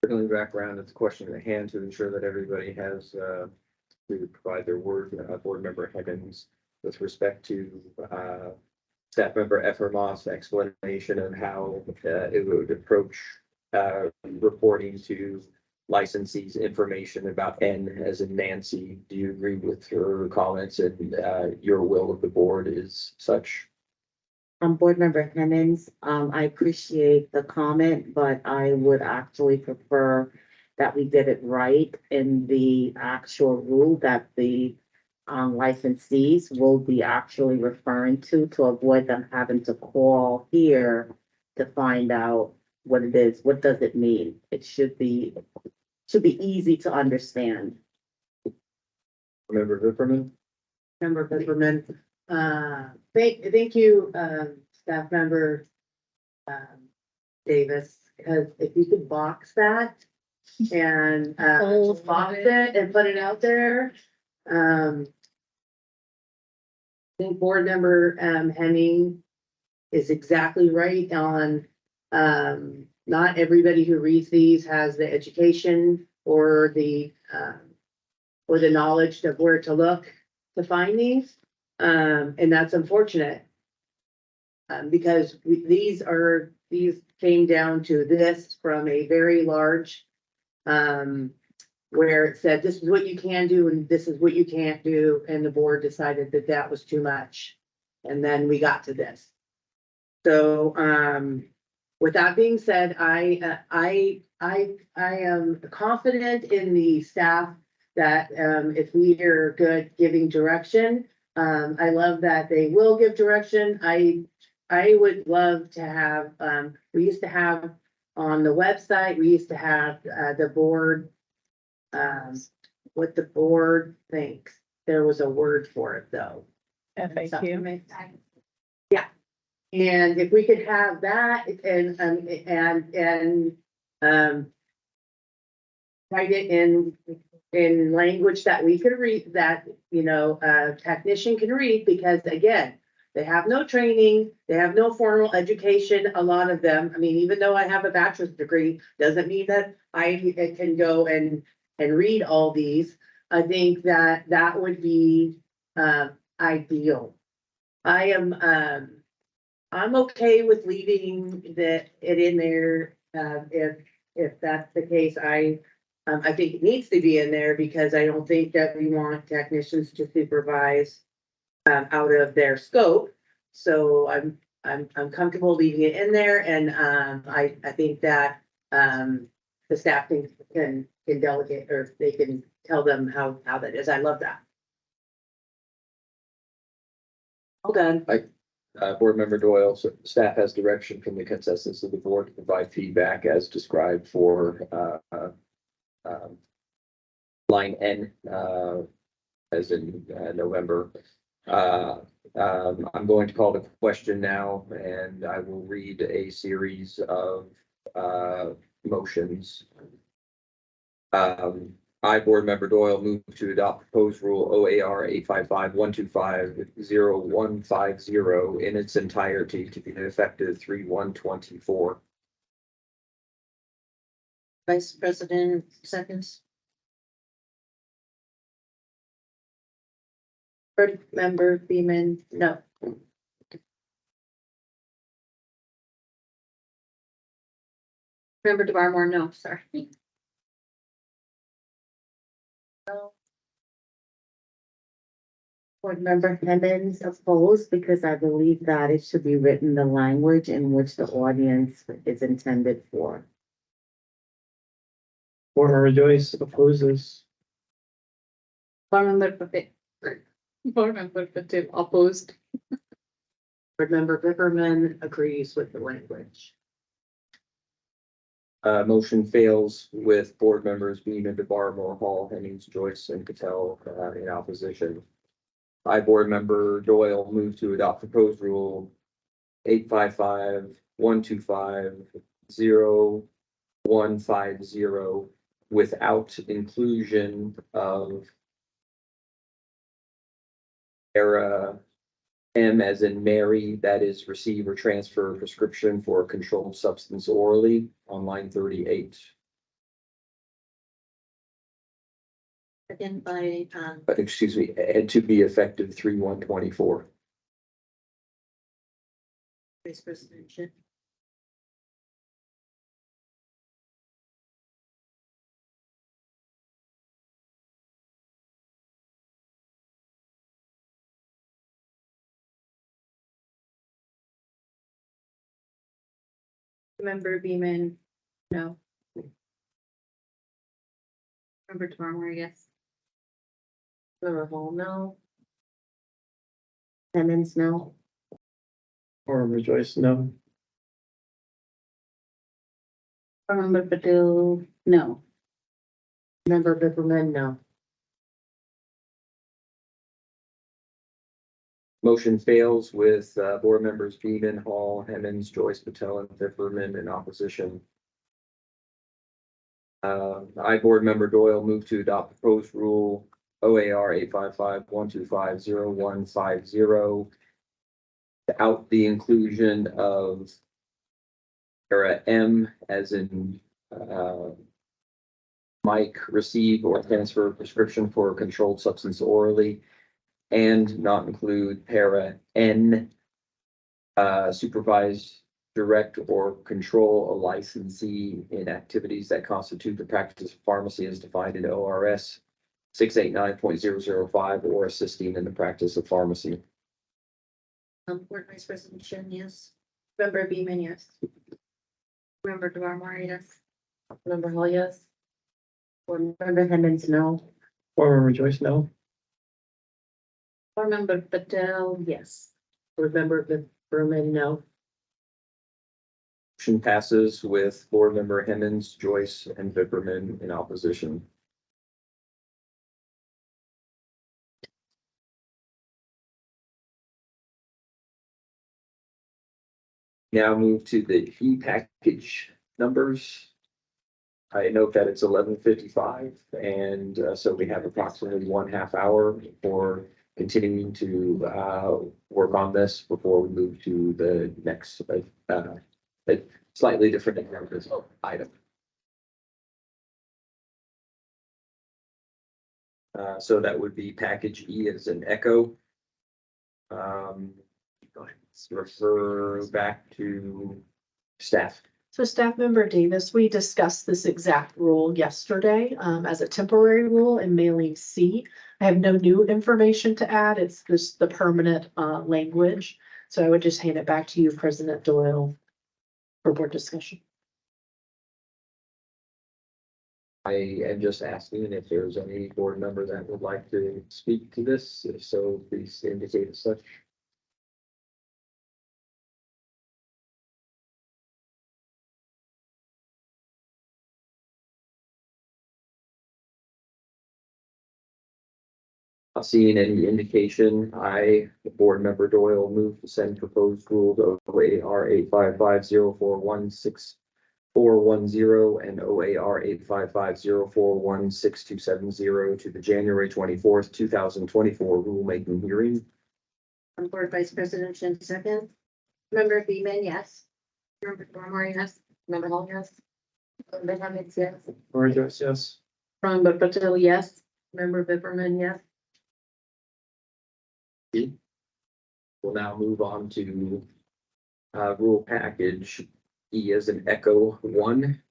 Circling back around, it's a question at hand to ensure that everybody has, to provide their word, board member Higgins, with respect to, staff member Effermoss explanation of how, it would approach, reporting to licensees information about N as in Nancy. Do you agree with her comments and, your will of the board is such? Board Member Hemmings, I appreciate the comment, but I would actually prefer that we did it right in the actual rule that the licensees will be actually referring to avoid them having to call here to find out what it is. What does it mean? It should be easy to understand. Member Vipperman? Member Peppermint, thank you, staff member, Davis, because if you could box that and, box it and put it out there. I think board member, Henning is exactly right on, not everybody who reads these has the education or the knowledge of where to look to find these. And that's unfortunate. Because these came down to this from a very large, where it said, this is what you can do and this is what you can't do. And the board decided that that was too much. And then we got to this. So, with that being said, I am confident in the staff that, if we are good giving direction, I love that they will give direction. I would love to have, we used to have on the website, we used to have, the board, what the board thinks. There was a word for it though. FAQ. Yeah. And if we could have that and write it in language that we could read, that, you know, a technician can read, because again, they have no training, they have no formal education, a lot of them. I mean, even though I have a bachelor's degree, doesn't mean that I can go and read all these. I think that would be ideal. I'm okay with leaving it in there, if that's the case. I think it needs to be in there because I don't think that we want technicians to supervise out of their scope. So I'm comfortable leaving it in there, and I think that the staff can delegate, or they can tell them how that is. I love that. All done. Board Member Doyle, so staff has direction from the consensus of the board to provide feedback as described for line N, as in November. I'm going to call the question now, and I will read a series of motions. I, Board Member Doyle, move to adopt proposed rule OAR 855-125-0150 in its entirety to be effective 3/1/24. Vice President seconds. Board Member Beeman, no. Member DeBarmore, no, sorry. Board Member Hemmons opposed because I believe that it should be written the language in which the audience is intended for. Board Member Joyce opposes. Board Member Patel. Board Member Patel opposed. Board Member Bickerman agrees with the language. Motion fails with board members Beaman, DeBarmore, Hall, Hennings, Joyce, and Patel in opposition. I, board member Doyle, move to adopt proposed rule 855-125-0150 without inclusion of era M as in Mary, that is receive or transfer a prescription for a controlled substance orally on line 38. Second by, Excuse me, and to be effective 3/1/24. Vice President Shin. Member Beeman, no. Member DeBarmore, yes. Member Hall, no. Hemmons, no. Board Member Joyce, no. Board Member Patel, no. Member Bickerman, no. Motion fails with board members Beeman, Hall, Hemmons, Joyce, Patel, and Pepperman in opposition. I, board member Doyle, move to adopt proposed rule OAR 855-125-0150 without the inclusion of era M as in Mike, receive or transfer a prescription for a controlled substance orally, and not include para N, supervise, direct, or control a licensee in activities that constitute the practice of pharmacy as defined in ORS 689.005 or assisting in the practice of pharmacy. Board Vice President Shin, yes. Member Beeman, yes. Member DeBarmore, yes. Member Hall, yes. Board Member Hemmons, no. Board Member Joyce, no. Board Member Patel, yes. Board Member Bickerman, no. Motion passes with board member Hemmons, Joyce, and Bipperman in opposition. Now move to the e-package numbers. I note that it's 11:55, and so we have approximately 1/2 hour for continuing to work on this before we move to the next slightly different item. So that would be package E as an echo. Let's refer back to staff. So staff member Davis, we discussed this exact rule yesterday as a temporary rule in mailing C. I have no new information to add. It's just the permanent language. So I would just hand it back to you, President Doyle, for board discussion. I am just asking if there's any board member that would like to speak to this. If so, please indicate as such. Not seeing any indication, I, the board member Doyle, move to send proposed rules OAR 855-0416-410 and OAR 855-0416-270 to the January 24th, 2024 rulemaking hearing. Board Vice President Shin, second. Member Beeman, yes. Member DeBarmore, yes. Member Hall, yes. Member Hemmings, yes. Lori Joyce, yes. Member Patel, yes. Member Viverman, yes. We'll now move on to rule package E as in Echo 1.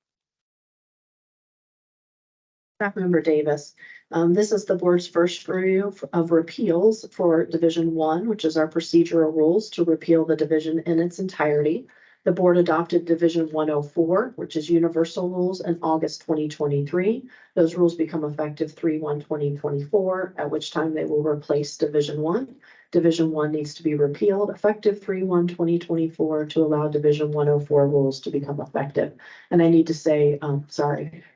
Staff Member Davis. This is the board's first review of repeals for Division 1, which is our procedural rules to repeal the division in its entirety. The board adopted Division 104, which is universal rules, in August 2023. Those rules become effective 3/1/2024, at which time they will replace Division 1. Division 1 needs to be repealed effective 3/1/2024 to allow Division 104 rules to become effective. And I need to say,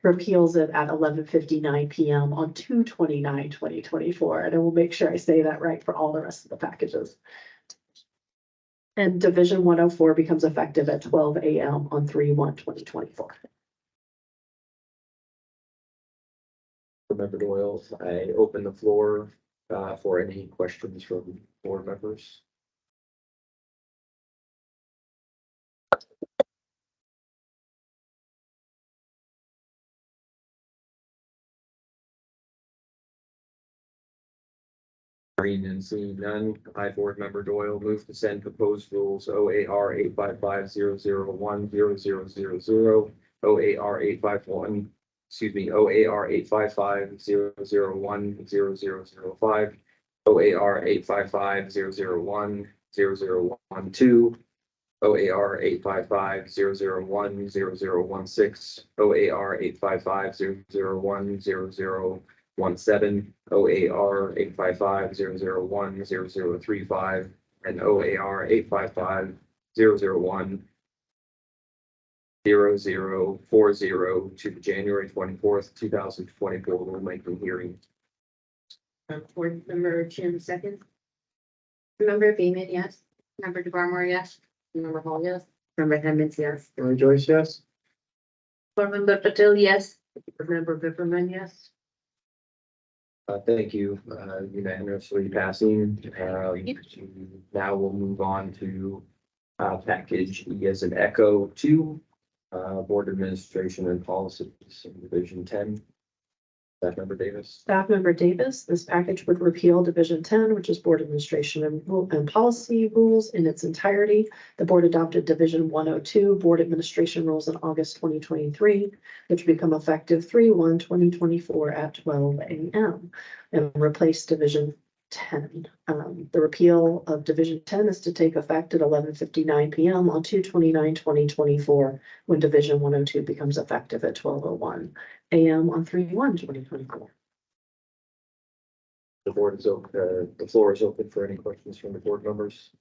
repeals it at 11:59 PM on 2/29/2024, and I will make sure I say that right for all the rest of the packages. And Division 104 becomes effective at 12 AM on 3/1/2024. Member Doyle, I open the floor for any questions from board members. Hearing and seeing none, I, board member Doyle, move to send proposed rules OAR 855-001-0000, OAR 855-001-0005, OAR 855-001-0012, OAR 855-001-0016, OAR 855-001-0017, OAR 855-001-0035, and OAR 855-001-0040 to the January 24th, 2024 rulemaking hearing. Board Member Chin, second. Member Beaman, yes. Member DeBarmore, yes. Member Hall, yes. Member Hemmings, yes. Lori Joyce, yes. Board Member Patel, yes. Member Viverman, yes. Thank you, unanimously passing. Now we'll move on to package E as in Echo 2, Board Administration and Policies in Division 10. Staff Member Davis. Staff Member Davis, this package would repeal Division 10, which is Board Administration and Policy Rules in its entirety. The board adopted Division 102, Board Administration Rules in August 2023, which become effective 3/1/2024 at 12 AM and replace Division 10. The repeal of Division 10 is to take effect at 11:59 PM on 2/29/2024, when Division 102 becomes effective at 12:01 AM on 3/1/2024. The board is open, the floor is open for any questions from the board members.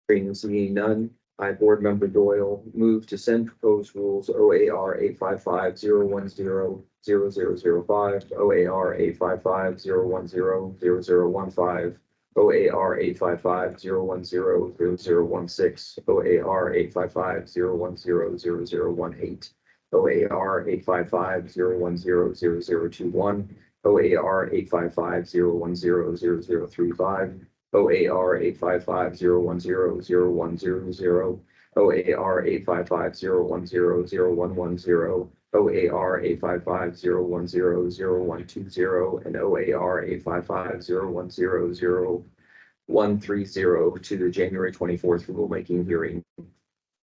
Hearing and seeing none, I, board member Doyle, move to send proposed rules OAR 855-010-0005, OAR 855-010-0015, OAR 855-010-0016, OAR 855-010-0018, OAR 855-010-0021, OAR 855-010-0035, OAR 855-010-0100, OAR 855-010-0110, OAR 855-010-0120, and OAR 855-010-0130 to the January 24th rulemaking hearing.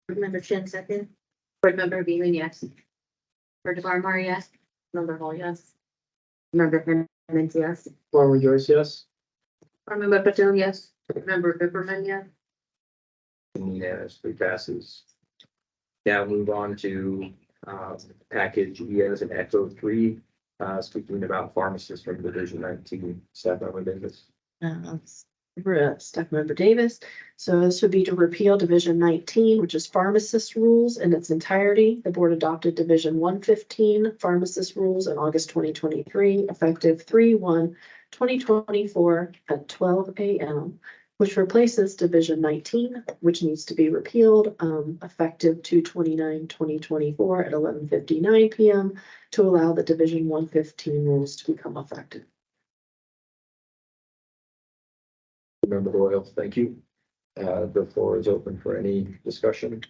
Board Member Chin, second. Board Member Beaman, yes. Member DeBarmore, yes. Member Hall, yes. Member Hemmings, yes. Lori Joyce, yes. Board Member Patel, yes. Member Viverman, yes. Unanimously passes. Now move on to package E as an Echo 3, speaking about pharmacists from Division 19. Staff Member Davis. Staff Member Davis. So this would be to repeal Division 19, which is pharmacist rules in its entirety. The board adopted Division 115 pharmacist rules in August 2023, effective 3/1/2024 at 12 AM. which replaces Division 19, which needs to be repealed, effective 2/29/2024 at 11:59 PM to allow the Division 115 rules to become effective. Member Doyle, thank you. The floor is open for any discussion.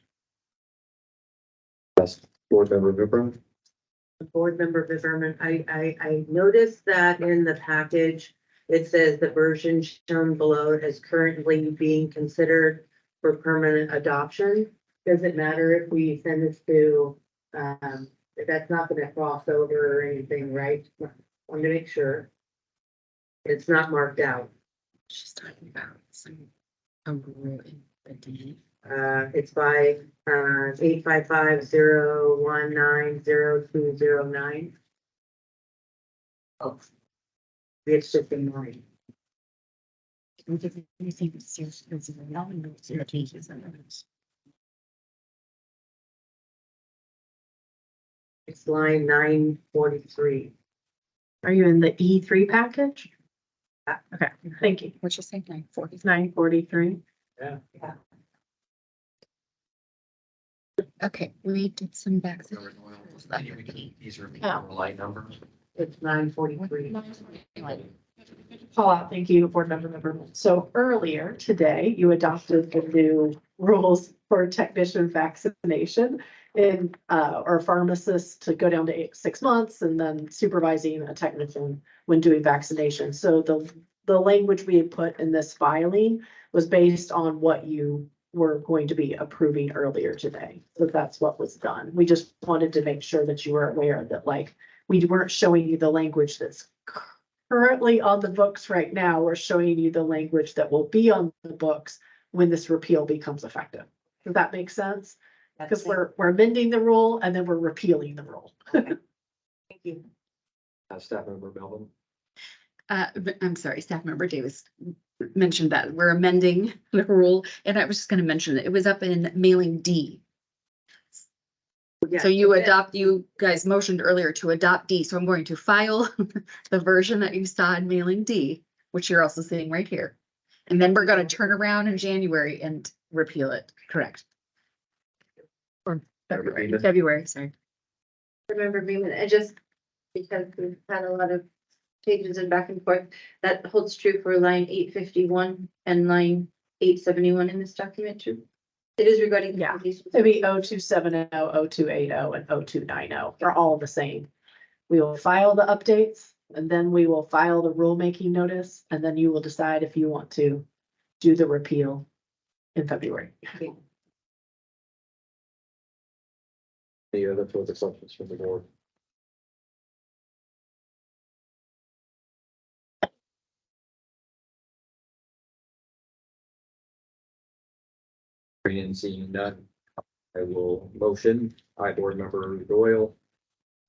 Yes, Board Member Vibram. Board Member Viverman, I noticed that in the package, it says the version shown below is currently being considered for permanent adoption. Does it matter if we send this to, that's not gonna cross over or anything, right? I'm gonna make sure. It's not marked out. She's talking about some, a rule in the deed. It's by, 855-019-0209. Oh. It's just in mine. It's line 943. Are you in the E3 package? Okay, thank you. What's your saying, 940? 943. Okay, we did some back. These are Oh. line numbers. It's 943. Call out, thank you, Board Member Member. So earlier today, you adopted the new rules for technician vaccination in, or pharmacists to go down to 6 months and then supervising a technician when doing vaccination. So the language we had put in this filing was based on what you were going to be approving earlier today. So that's what was done. We just wanted to make sure that you were aware that, like, we weren't showing you the language that's currently on the books right now. We're showing you the language that will be on the books when this repeal becomes effective. Does that make sense? Because we're amending the rule and then we're repealing the rule. Thank you. Staff Member Melvin. I'm sorry, Staff Member Davis mentioned that we're amending the rule, and I was just gonna mention it was up in mailing D. So you guys motioned earlier to adopt D, so I'm going to file the version that you saw in mailing D, which you're also seeing right here. And then we're gonna turn around in January and repeal it, correct? Or February, sorry. Remember being, and just because we've had a lot of changes and back and forth, that holds true for line 851 and line 871 in this document too. It is regarding. Yeah. It'd be 0270, 0280, and 0290. They're all the same. We will file the updates and then we will file the rulemaking notice, and then you will decide if you want to do the repeal in February. Any other further questions from the board? Hearing and seeing none, I will motion. I, Board Member Doyle,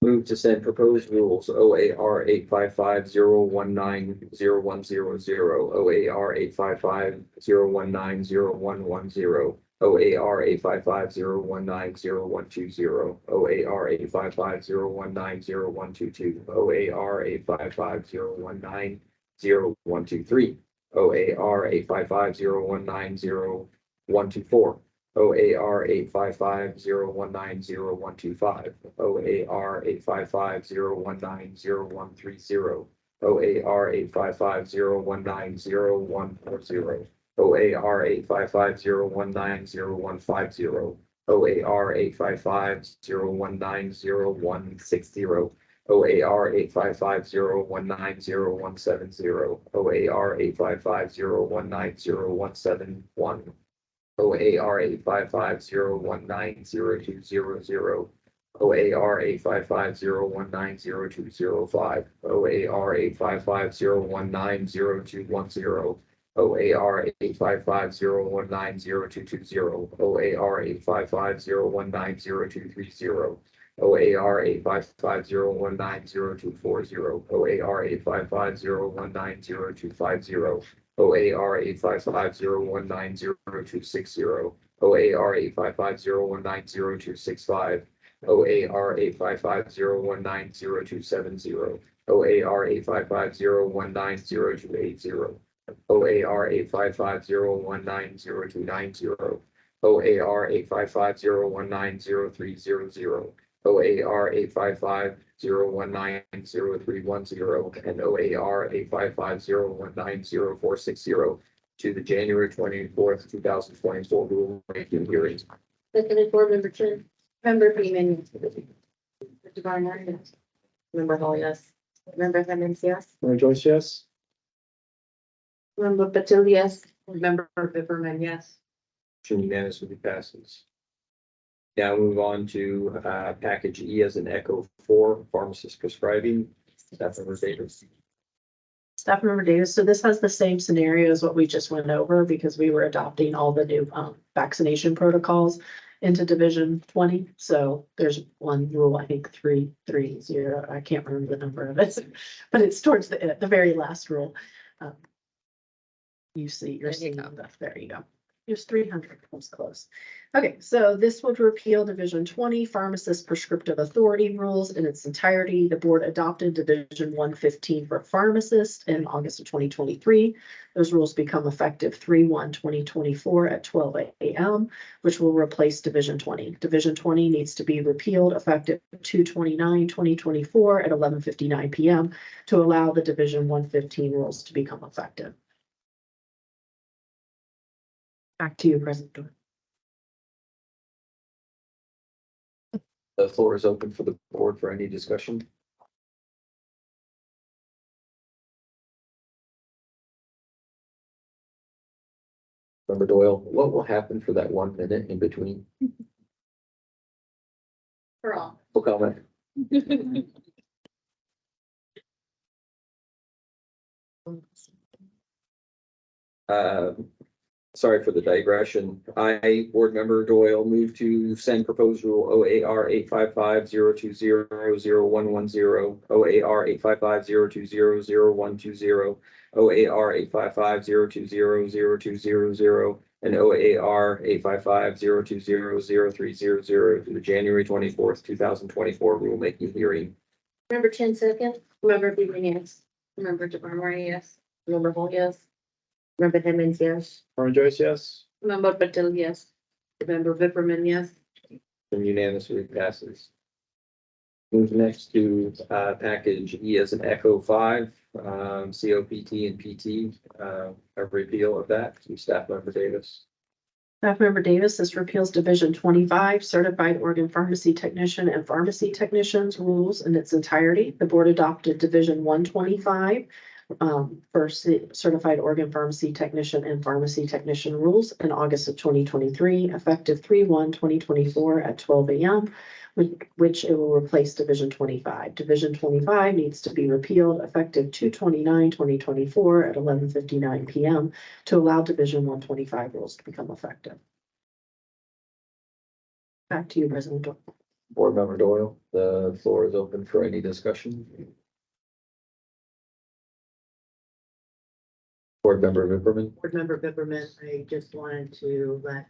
move to send proposed rules OAR 855-019-0100, OAR 855-019-0110, OAR 855-019-0120, OAR 855-019-0122, OAR 855-019-0123, OAR 855-019-0124, OAR 855-019-0125, OAR 855-019-0130, OAR 855-019-0140, OAR 855-019-0150, OAR 855-019-0160, OAR 855-019-0170, OAR 855-019-0171, OAR 855-019-0200, OAR 855-019-0205, OAR 855-019-0210, OAR 855-019-0220, OAR 855-019-0230, OAR 855-019-0240, OAR 855-019-0250, OAR 855-019-0260, OAR 855-019-0265, OAR 855-019-0270, OAR 855-019-0280, OAR 85501902990, OAR 85501903000, OAR 85501903110, and OAR 855019046 to the January 24th, 2024 rulemaking hearings. Seconded board member Chin. Member Freeman. Member Barnard, yes. Member Hall, yes. Member Hemmings, yes. Member Joyce, yes? Member Patil, yes. Member Bipperman, yes. Motion unanimously passes. Now move on to package E as an Echo 4, pharmacist prescribing. Staff member Davis. Staff member Davis, so this has the same scenario as what we just went over because we were adopting all the new vaccination protocols into Division 20. So there's one rule, I think 330, I can't remember the number of it, but it's towards the very last rule. You're seeing there you go. It was 300, was close. Okay, so this would repeal Division 20 pharmacist prescriptive authority rules in its entirety. The board adopted Division 115 for pharmacists in August of 2023. Those rules become effective 3/1/2024 at 12 a.m., which will replace Division 20. Division 20 needs to be repealed effective 2/29/2024 at 11:59 p.m. to allow the Division 115 rules to become effective. Back to you, President Doyle. The floor is open for the board for any discussion. Member Doyle, what will happen for that 1 minute in between? For all. Full comment. Sorry for the digression. I, board member Doyle, move to send proposed rule OAR 85502000110, OAR 85502000120, OAR 85502000200, and OAR 85502000300 to the January 24th, 2024 rulemaking hearing. Member Chin, second. Member Freeman, yes. Member DeBarnmore, yes. Member Hall, yes. Member Hemmings, yes. Member Joyce, yes? Member Patil, yes. Member Bipperman, yes. And unanimously passes. Move next to package E as an Echo 5, COPT and PT, a repeal of that to staff member Davis. Staff member Davis, this repeals Division 25 certified organ pharmacy technician and pharmacy technicians rules in its entirety. The board adopted Division 125 for certified organ pharmacy technician and pharmacy technician rules in August of 2023, effective 3/1/2024 at 12 a.m., which it will replace Division 25. Division 25 needs to be repealed effective 2/29/2024 at 11:59 p.m. to allow Division 125 rules to become effective. Back to you, President Doyle. Board member Doyle, the floor is open for any discussion. Board member Vipperman. Board Member Bipperman, I just wanted to let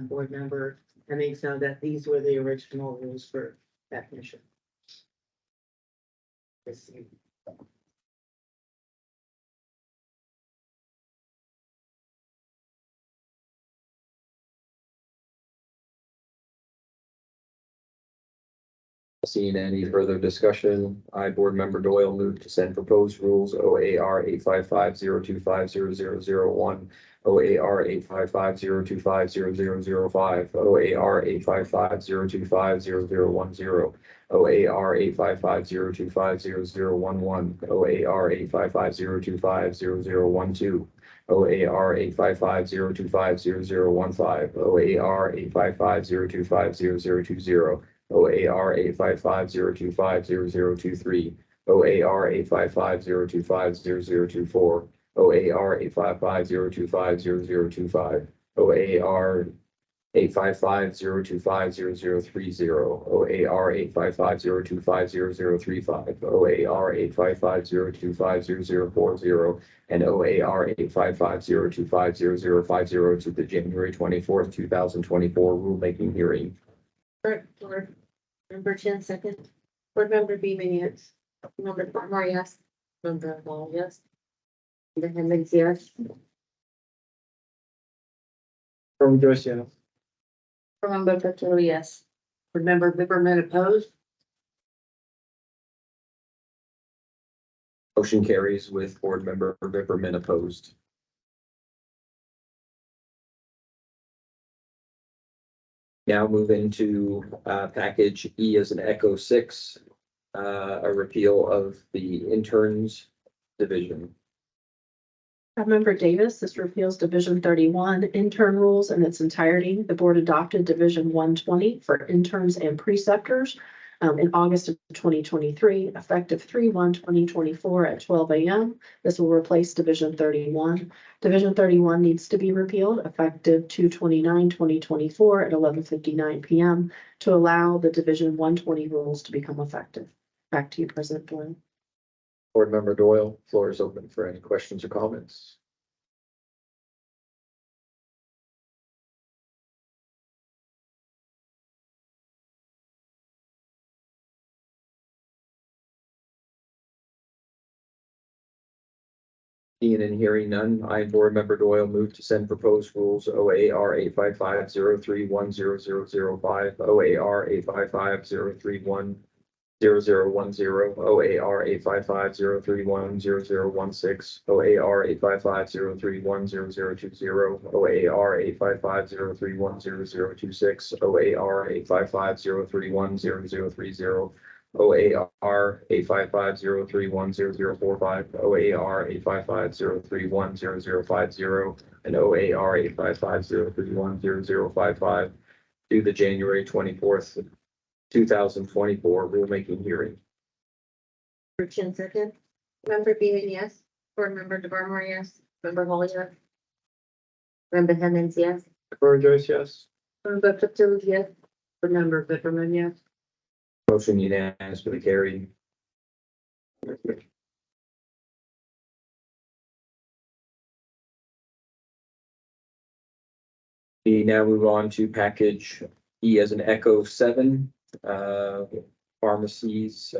Board Member Hemmings know that these were the original rules for definition. Seeing any further discussion, I, board member Doyle, move to send proposed rules OAR 85502500001, OAR 85502500005, OAR 85502500010, OAR 85502500011, OAR 85502500012, OAR 85502500015, OAR 85502500020. OAR 85502500023, OAR 85502500024, OAR 85502500025, OAR 85502500030, OAR 85502500035, OAR 85502500040, and OAR 85502500050 to the January 24th, 2024 rulemaking hearing. Board Member Chin, second. Board Member Freeman, yes. Member DeBarnmore, yes. Member Hall, yes. Independence, yes. From Joyce, yeah. Remember Petrol, yes. Board Member Bipperman opposed? Motion carries with board member Riverman opposed. Now move into package E as an Echo 6, a repeal of the interns division. Member Davis, this repeals Division 31 intern rules in its entirety. The board adopted Division 120 for interns and preceptors in August of 2023, effective 3/1/2024 at 12 a.m. This will replace Division 31. Division 31 needs to be repealed effective 2/29/2024 at 11:59 p.m. to allow the Division 120 rules to become effective. Back to you, President Doyle. Board member Doyle, floor is open for any questions or comments. Seeing and hearing none, I, board member Doyle, move to send proposed rules OAR 855-031-0005, OAR 855-031-0010, OAR 855-031-0016, OAR 855-031-0020, OAR 855-031-0026, OAR 855-031-0030, OAR 855-031-0045, OAR 855-031-0050, and OAR 855-031-0055 to the January 24th, 2024 rulemaking hearing. Chin second. Member Bean, yes. Board Member DeBarmore, yes. Member Hall, yes. Member Hemmons, yes. For Joyce, yes. Member Petrol, yes. Board Member Bipperman, yes. Motion unanimously carried. We now move on to package E as an Echo 7, pharmacies,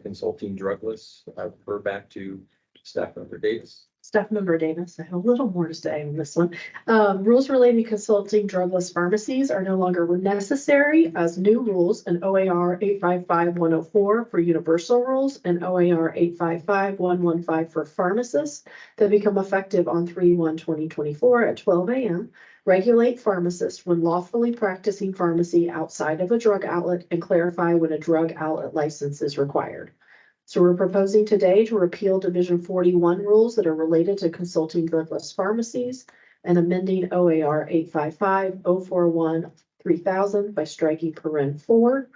consulting drug lists. I refer back to staff member Davis. Staff member Davis, I have a little more to say on this one. Rules relating to consulting drugless pharmacies are no longer necessary as new rules in OAR 855-104 for universal rules and OAR 855-115 for pharmacists that become effective on 3/1/2024 at 12 a.m. Regulate pharmacists when lawfully practicing pharmacy outside of a drug outlet and clarify when a drug outlet license is required. So we're proposing today to repeal Division 41 rules that are related to consulting drugless pharmacies and amending OAR 855-041-3000 by striking paren 4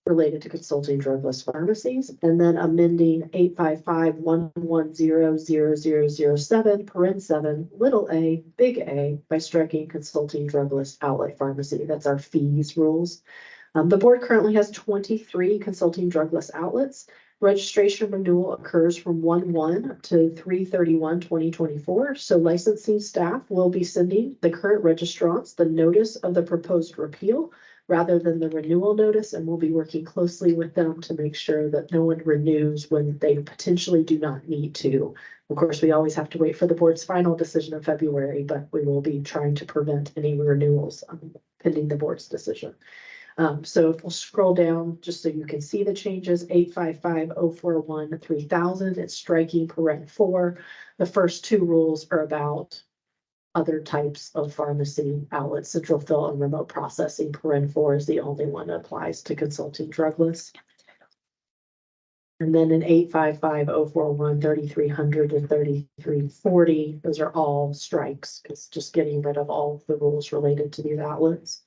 related to consulting drugless pharmacies, and then amending 855-110-0007 paren 7 little a big A by striking consulting drugless outlet pharmacy. That's our fees rules. The board currently has 23 consulting drugless outlets. Registration renewal occurs from 1/1 to 3/31/2024. So licensing staff will be sending the current registrants the notice of the proposed repeal rather than the renewal notice, and we'll be working closely with them to make sure that no one renews when they potentially do not need to. Of course, we always have to wait for the board's final decision in February, but we will be trying to prevent any renewals pending the board's decision. So if we'll scroll down just so you can see the changes, 855-041-3000, it's striking paren 4. The first two rules are about other types of pharmacy outlets, central fill and remote processing. Paren 4 is the only one that applies to consulting drug lists. And then in 855-041-3300 and 3340, those are all strikes. It's just getting rid of all the rules related to these outlets.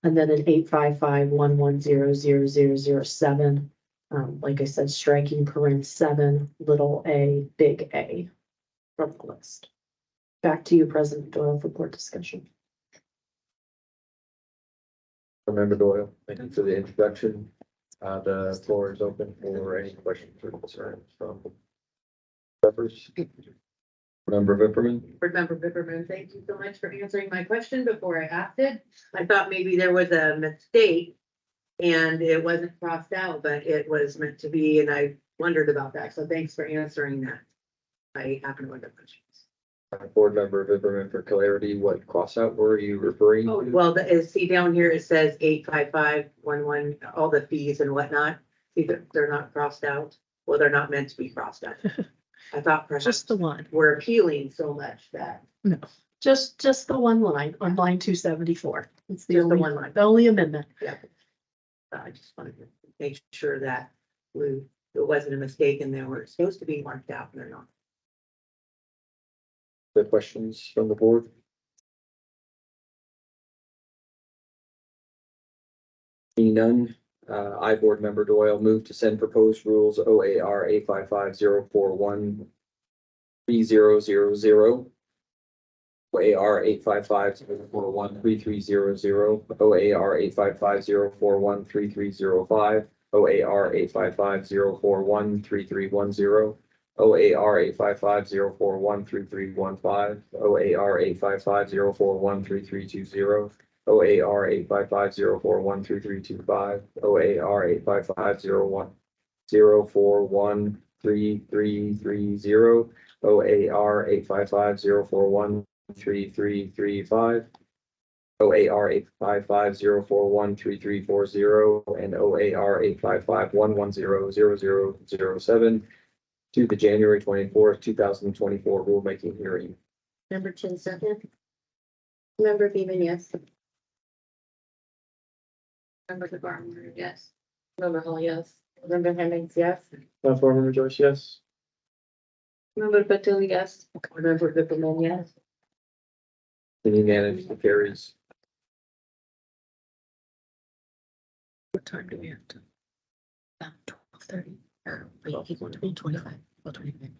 And then in 855-110-0007, like I said, striking paren 7, little a, big A from the list. Back to you, President Doyle, for board discussion. Member Doyle, thank you for the introduction. The floor is open for any questions or concerns from members. Member Vipperman. Board Member Bipperman, thank you so much for answering my question before I asked it. I thought maybe there was a mistake and it wasn't crossed out, but it was meant to be, and I wondered about that. So thanks for answering that. I have no other questions. Board member Viverman, for clarity, what crossout were you referring Oh, to? well, see down here, it says 85511, all the fees and whatnot. See, they're not crossed out. Well, they're not meant to be crossed out. I thought perhaps Just the one. we're appealing so much that No, just the one line on line 274. It's the Just the only one line. The only amendment. I just wanted to make sure that it wasn't a mistake and they were supposed to be marked out and they're not. The questions from the board? Seeing none, I, board member Doyle, move to send proposed rules OAR 855-041-3000, OAR 855-041-3300, OAR 855-041-3305, OAR 855-041-3310, OAR 855-041-3315, OAR 855-041-3320, OAR 855-041-3325, OAR 855-041-041-3330, OAR 855-041-3335, OAR 855-041-3340, and OAR 855-110-0007 to the January 24th, 2024 rulemaking hearing. Member Chin second. Member Beaman, yes. Member DeBarnett, yes. Member Hall, yes. Member Hemmings, yes. Board member Joyce, yes. Member Patel, yes. Member Vivian, yes. The unanimous carries. What time do we have to? 12:30. Or wait, he want to be 25. Well, 25.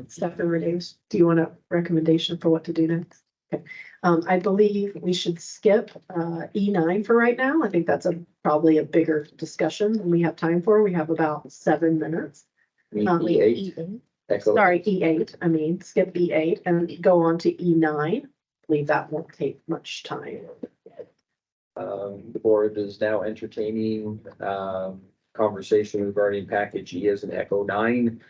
Staff member Davis, do you want a recommendation for what to do next? Okay, I believe we should skip E9 for right now. I think that's probably a bigger discussion than we have time for. We have about 7 minutes. E8. Echo. Sorry, E8, I mean, skip E8 and go on to E9. I believe that won't take much time. The board is now entertaining conversation regarding package E as an Echo 9,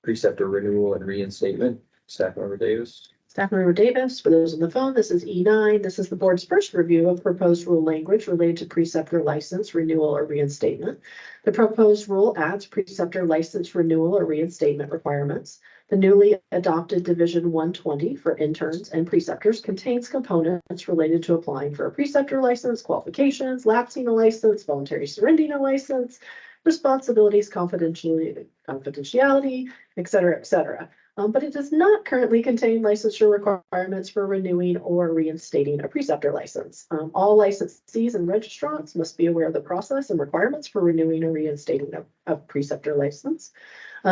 preceptor renewal and reinstatement. Staff member Davis. Staff member Davis, for those on the phone, this is E9. This is the board's first review of proposed rule language related to preceptor license renewal or reinstatement. The proposed rule adds preceptor license renewal or reinstatement requirements. The newly adopted Division 120 for interns and preceptors contains components related to applying for a preceptor license, qualifications, lapsing a license, voluntary surrendering a license, responsibilities, confidentiality, et cetera, but it does not currently contain licensure requirements for renewing or reinstating a preceptor license. All licensees and registrants must be aware of the process and requirements for renewing or reinstating a preceptor license.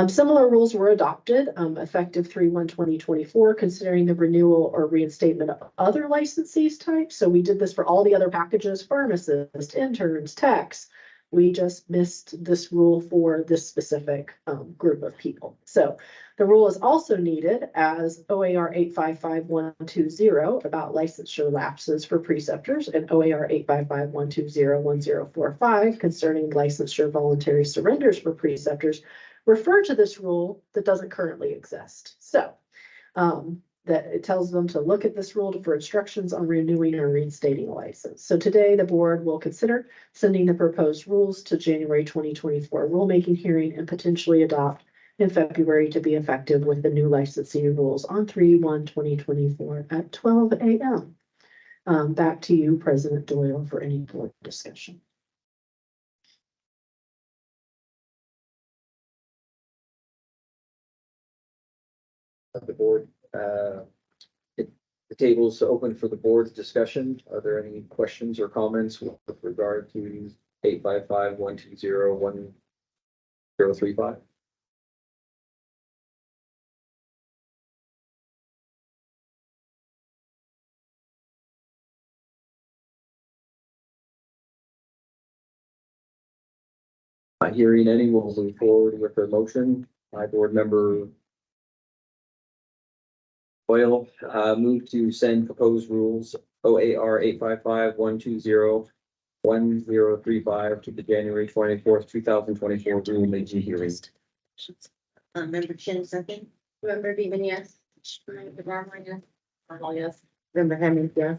Similar rules were adopted effective 3/1/2024, considering the renewal or reinstatement of other licensees types. So we did this for all the other packages, pharmacists, interns, techs. We just missed this rule for this specific group of people. So the rule is also needed as OAR 855-120 about licensure lapses for preceptors and OAR 855-120-1045 concerning licensure voluntary surrenders for preceptors refer to this rule that doesn't currently exist. So that it tells them to look at this rule for instructions on renewing or reinstating a license. So today the board will consider sending the proposed rules to January 2024 rulemaking hearing and potentially adopt in February to be effective with the new licensing rules on 3/1/2024 at 12 a.m. Back to you, President Doyle, for any board discussion. Of the board. The table is open for the board's discussion. Are there any questions or comments with regard to 855-120-1035? Not hearing any, we'll move forward with the motion. My board member Doyle, move to send proposed rules OAR 855-120-1035 to the January 24th, 2024 rulemaking hearing. Member Chin, second. Member Beaman, yes. Member Barnhart, yes. Arnold, yes. Member Hammond, yes.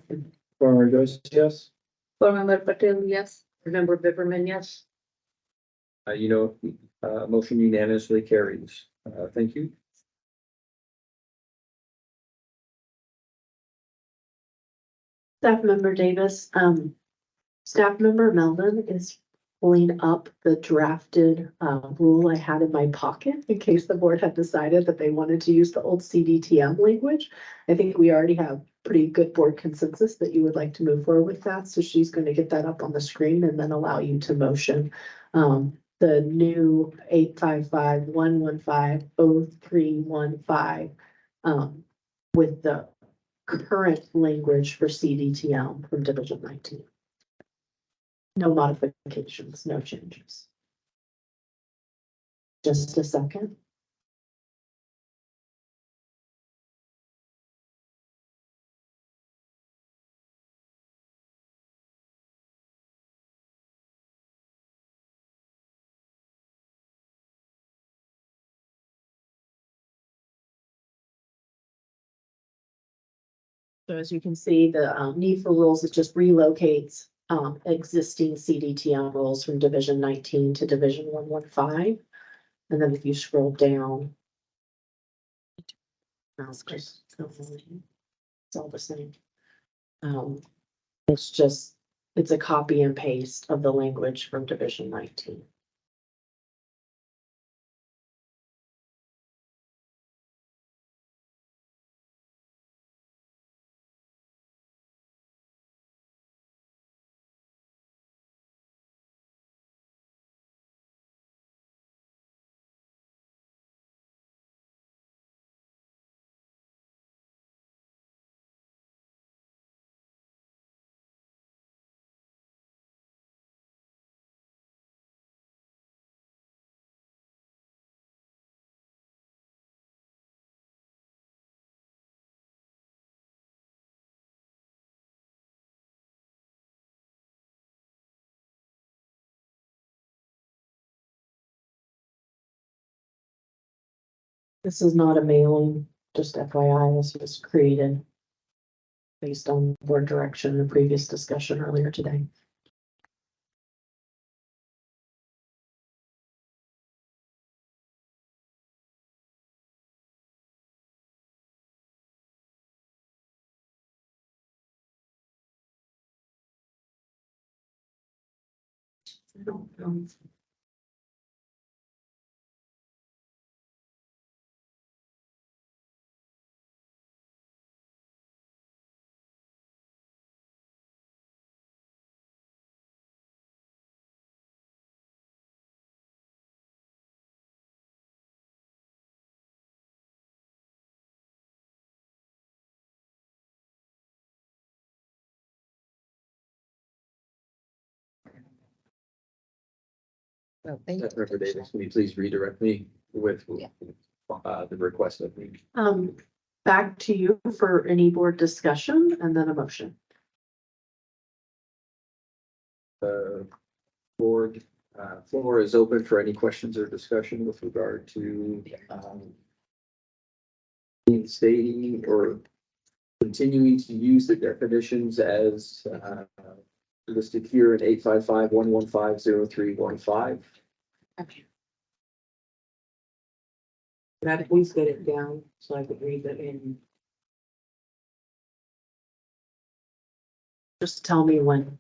Farmer Joyce, yes. Board Member Patel, yes. Member Bipperman, yes. Motion unanimously carries. Thank you. Staff Member Davis, Staff Member Melvin is pulling up the drafted, rule I had in my pocket in case the board had decided that they wanted to use the old CDTM language. I think we already have pretty good board consensus that you would like to move forward with that, so she's going to get that up on the screen and then allow you to motion. The new 855-115-0315, with the current language for CDTM from Division 19. No modifications, no changes. Just a second. So as you can see, the need for rules, it just relocates existing CDTM rules from Division 19 to Division 115. And then if you scroll down, it's just, it's all the same. It's just, it's a copy and paste of the language from Division 19. This is not a mailing, just FYI, this was created based on board direction and previous discussion earlier today. Member Davis, can you please redirect me with the request of me? Back to you for any board discussion and then a motion. Board floor is open for any questions or discussion with regard to stating or continuing to use the definitions as listed here in 855-115-0315. That please get it down so I could read it in. Just tell me when.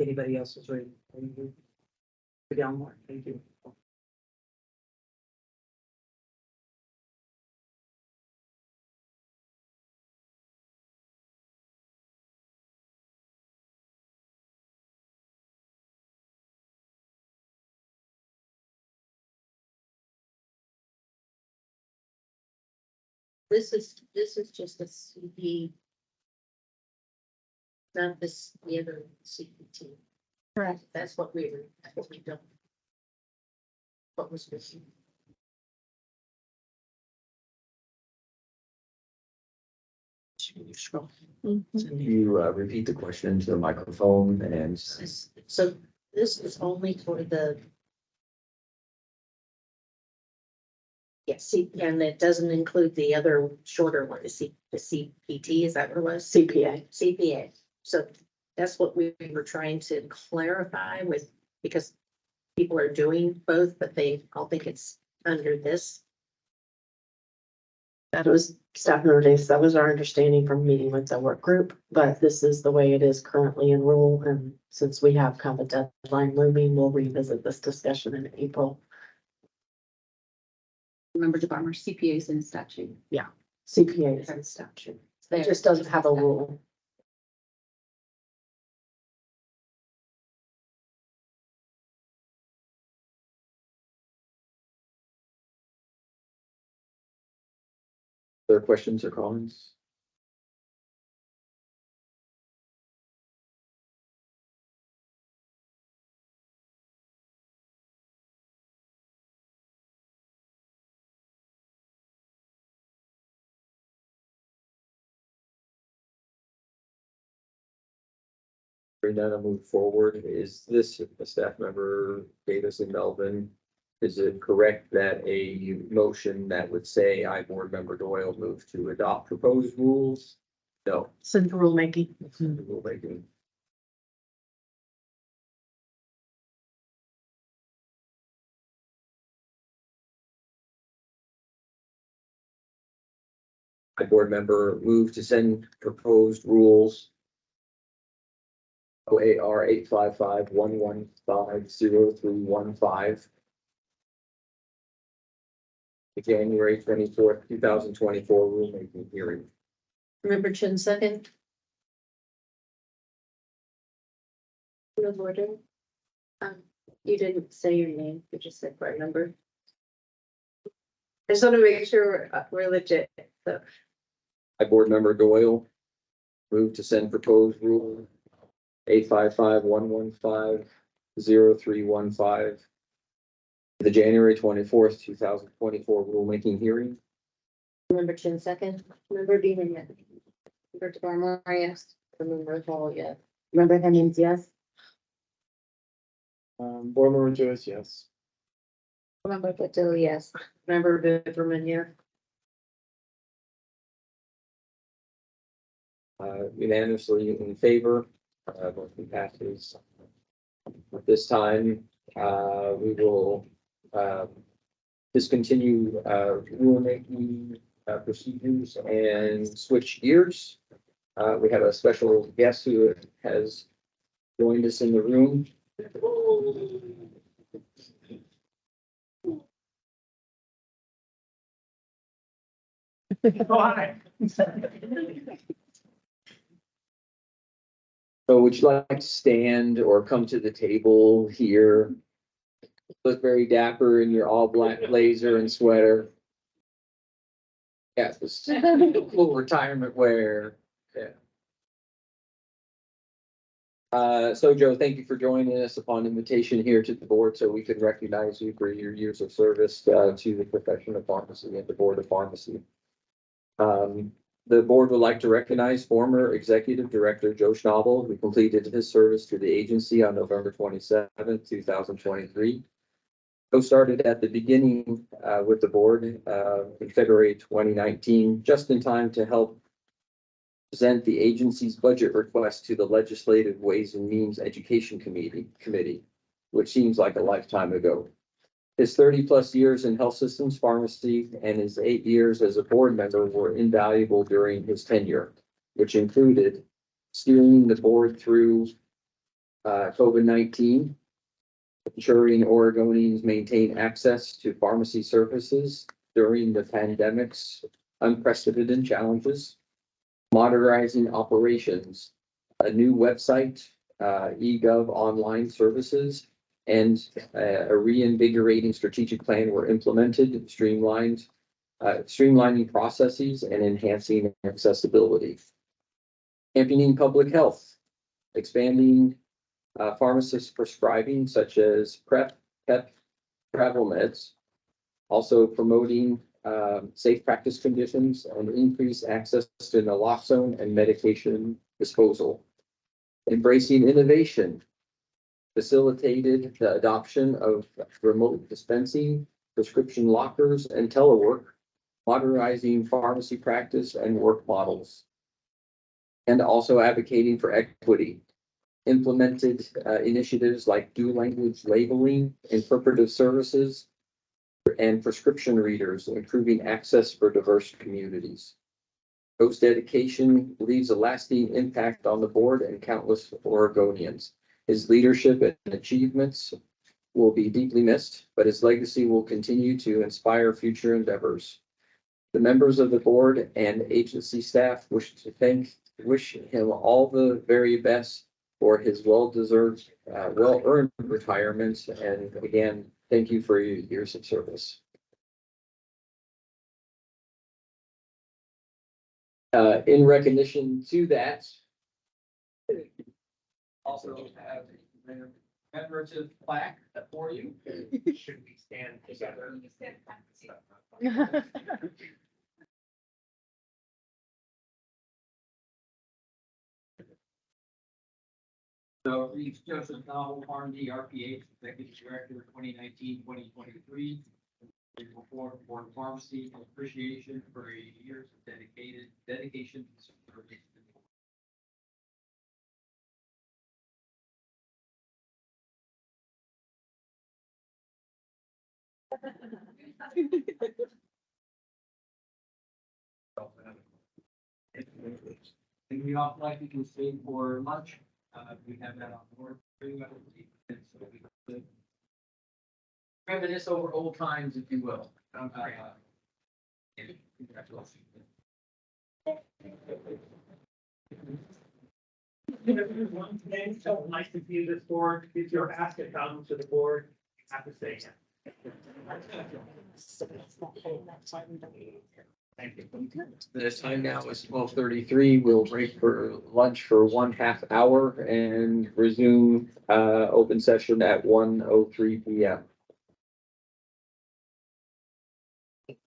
Anybody else is ready? Down more, thank you. This is just a CD Not this, the other CPT. Correct. That's what we don't. What was missing? Mhm. Can you repeat the question to the microphone and So this is only for the. Yes, see, and it doesn't include the other shorter one, the CPT, is that what it was? CPA. CPA. So that's what we were trying to clarify with, because people are doing both, but they all think it's under this. That was staff member days. That was our understanding from meeting with the work group, but this is the way it is currently in rule. And since we have kind of a deadline looming, we'll revisit this discussion in April. Remember the farmer CPAs in statute. CPA is in statute. It just doesn't have a rule. other questions or comments? Bring that and move forward. Is this a staff member, Davis and Melvin? Is it correct that a motion that would say I, board member Doyle, move to adopt proposed rules? No. Send rulemaking. Rulemaking. I, board member, move to send proposed rules OAR 855-115-0315. The January 24th, 2024 rulemaking hearing. Member Chin second. Point of order. You didn't say your name, you just said board member. I just want to make sure we're legit, so. I, board member Doyle, move to send proposed rule 855-115-0315. The January 24th, 2024 rulemaking hearing. Member Chin second. Member Beaman, yes. Member DeBarmore, yes. Member Hall, yes. Member Hemmings, yes. Board member Joyce, yes. Member Patil, yes. Member Viverman, yes. Unanimously in favor, motion passes. At this time, we will, discontinue, rulemaking, procedures and switch gears. We have a special guest who has joined us in the room. So would you like to stand or come to the table here? Look very dapper in your all black blazer and sweater. Yeah, this full retirement wear. Yeah. So Joe, thank you for joining us upon invitation here to the board so we can recognize you for your years of service to the profession of pharmacy and the board of pharmacy. The board would like to recognize former executive director Joe Schnabel, who completed his service to the agency on November 27th, 2023. Joe started at the beginning with the board in February 2019, just in time to help present the agency's budget request to the Legislative Ways and Means Education Committee, which seems like a lifetime ago. His 30+ years in health systems pharmacy and his 8 years as a board member were invaluable during his tenure, which included steering the board through COVID-19, ensuring Oregonians maintain access to pharmacy services during the pandemic's unprecedented challenges, modernizing operations, a new website, eGov online services, and a reinvigorating strategic plan were implemented, streamlining processes and enhancing accessibility. Championing public health, expanding pharmacist prescribing such as PrEP, PEP, travel meds. Also promoting safe practice conditions and increased access to naloxone and medication disposal. Embracing innovation, facilitated the adoption of remote dispensing, prescription lockers, and telework, modernizing pharmacy practice and work models. And also advocating for equity. Implemented initiatives like dual language labeling, interpretive services, and prescription readers, improving access for diverse communities. Co's dedication leaves a lasting impact on the board and countless Oregonians. His leadership and achievements will be deeply missed, but his legacy will continue to inspire future endeavors. The members of the board and agency staff wish him all the very best for his well-deserved, well-earned retirement. And again, thank you for your years of service. In recognition to that, also have a commemorative plaque for you. Should we stand together? So it reads Joseph Novel, RMD, RPH, Executive Director, 2019-2023. For pharmacy appreciation for years of dedication to service. And we all like we can stay for lunch. We have that on board. So we could reminisce over old times, if you will. Congratulations. One thing, so nice to see this board, if you're asked to come to the board, you have to say yes. Thank you. The time now is 12:33. We'll break for lunch for 1/2 hour and resume open session at 1:03 p.m.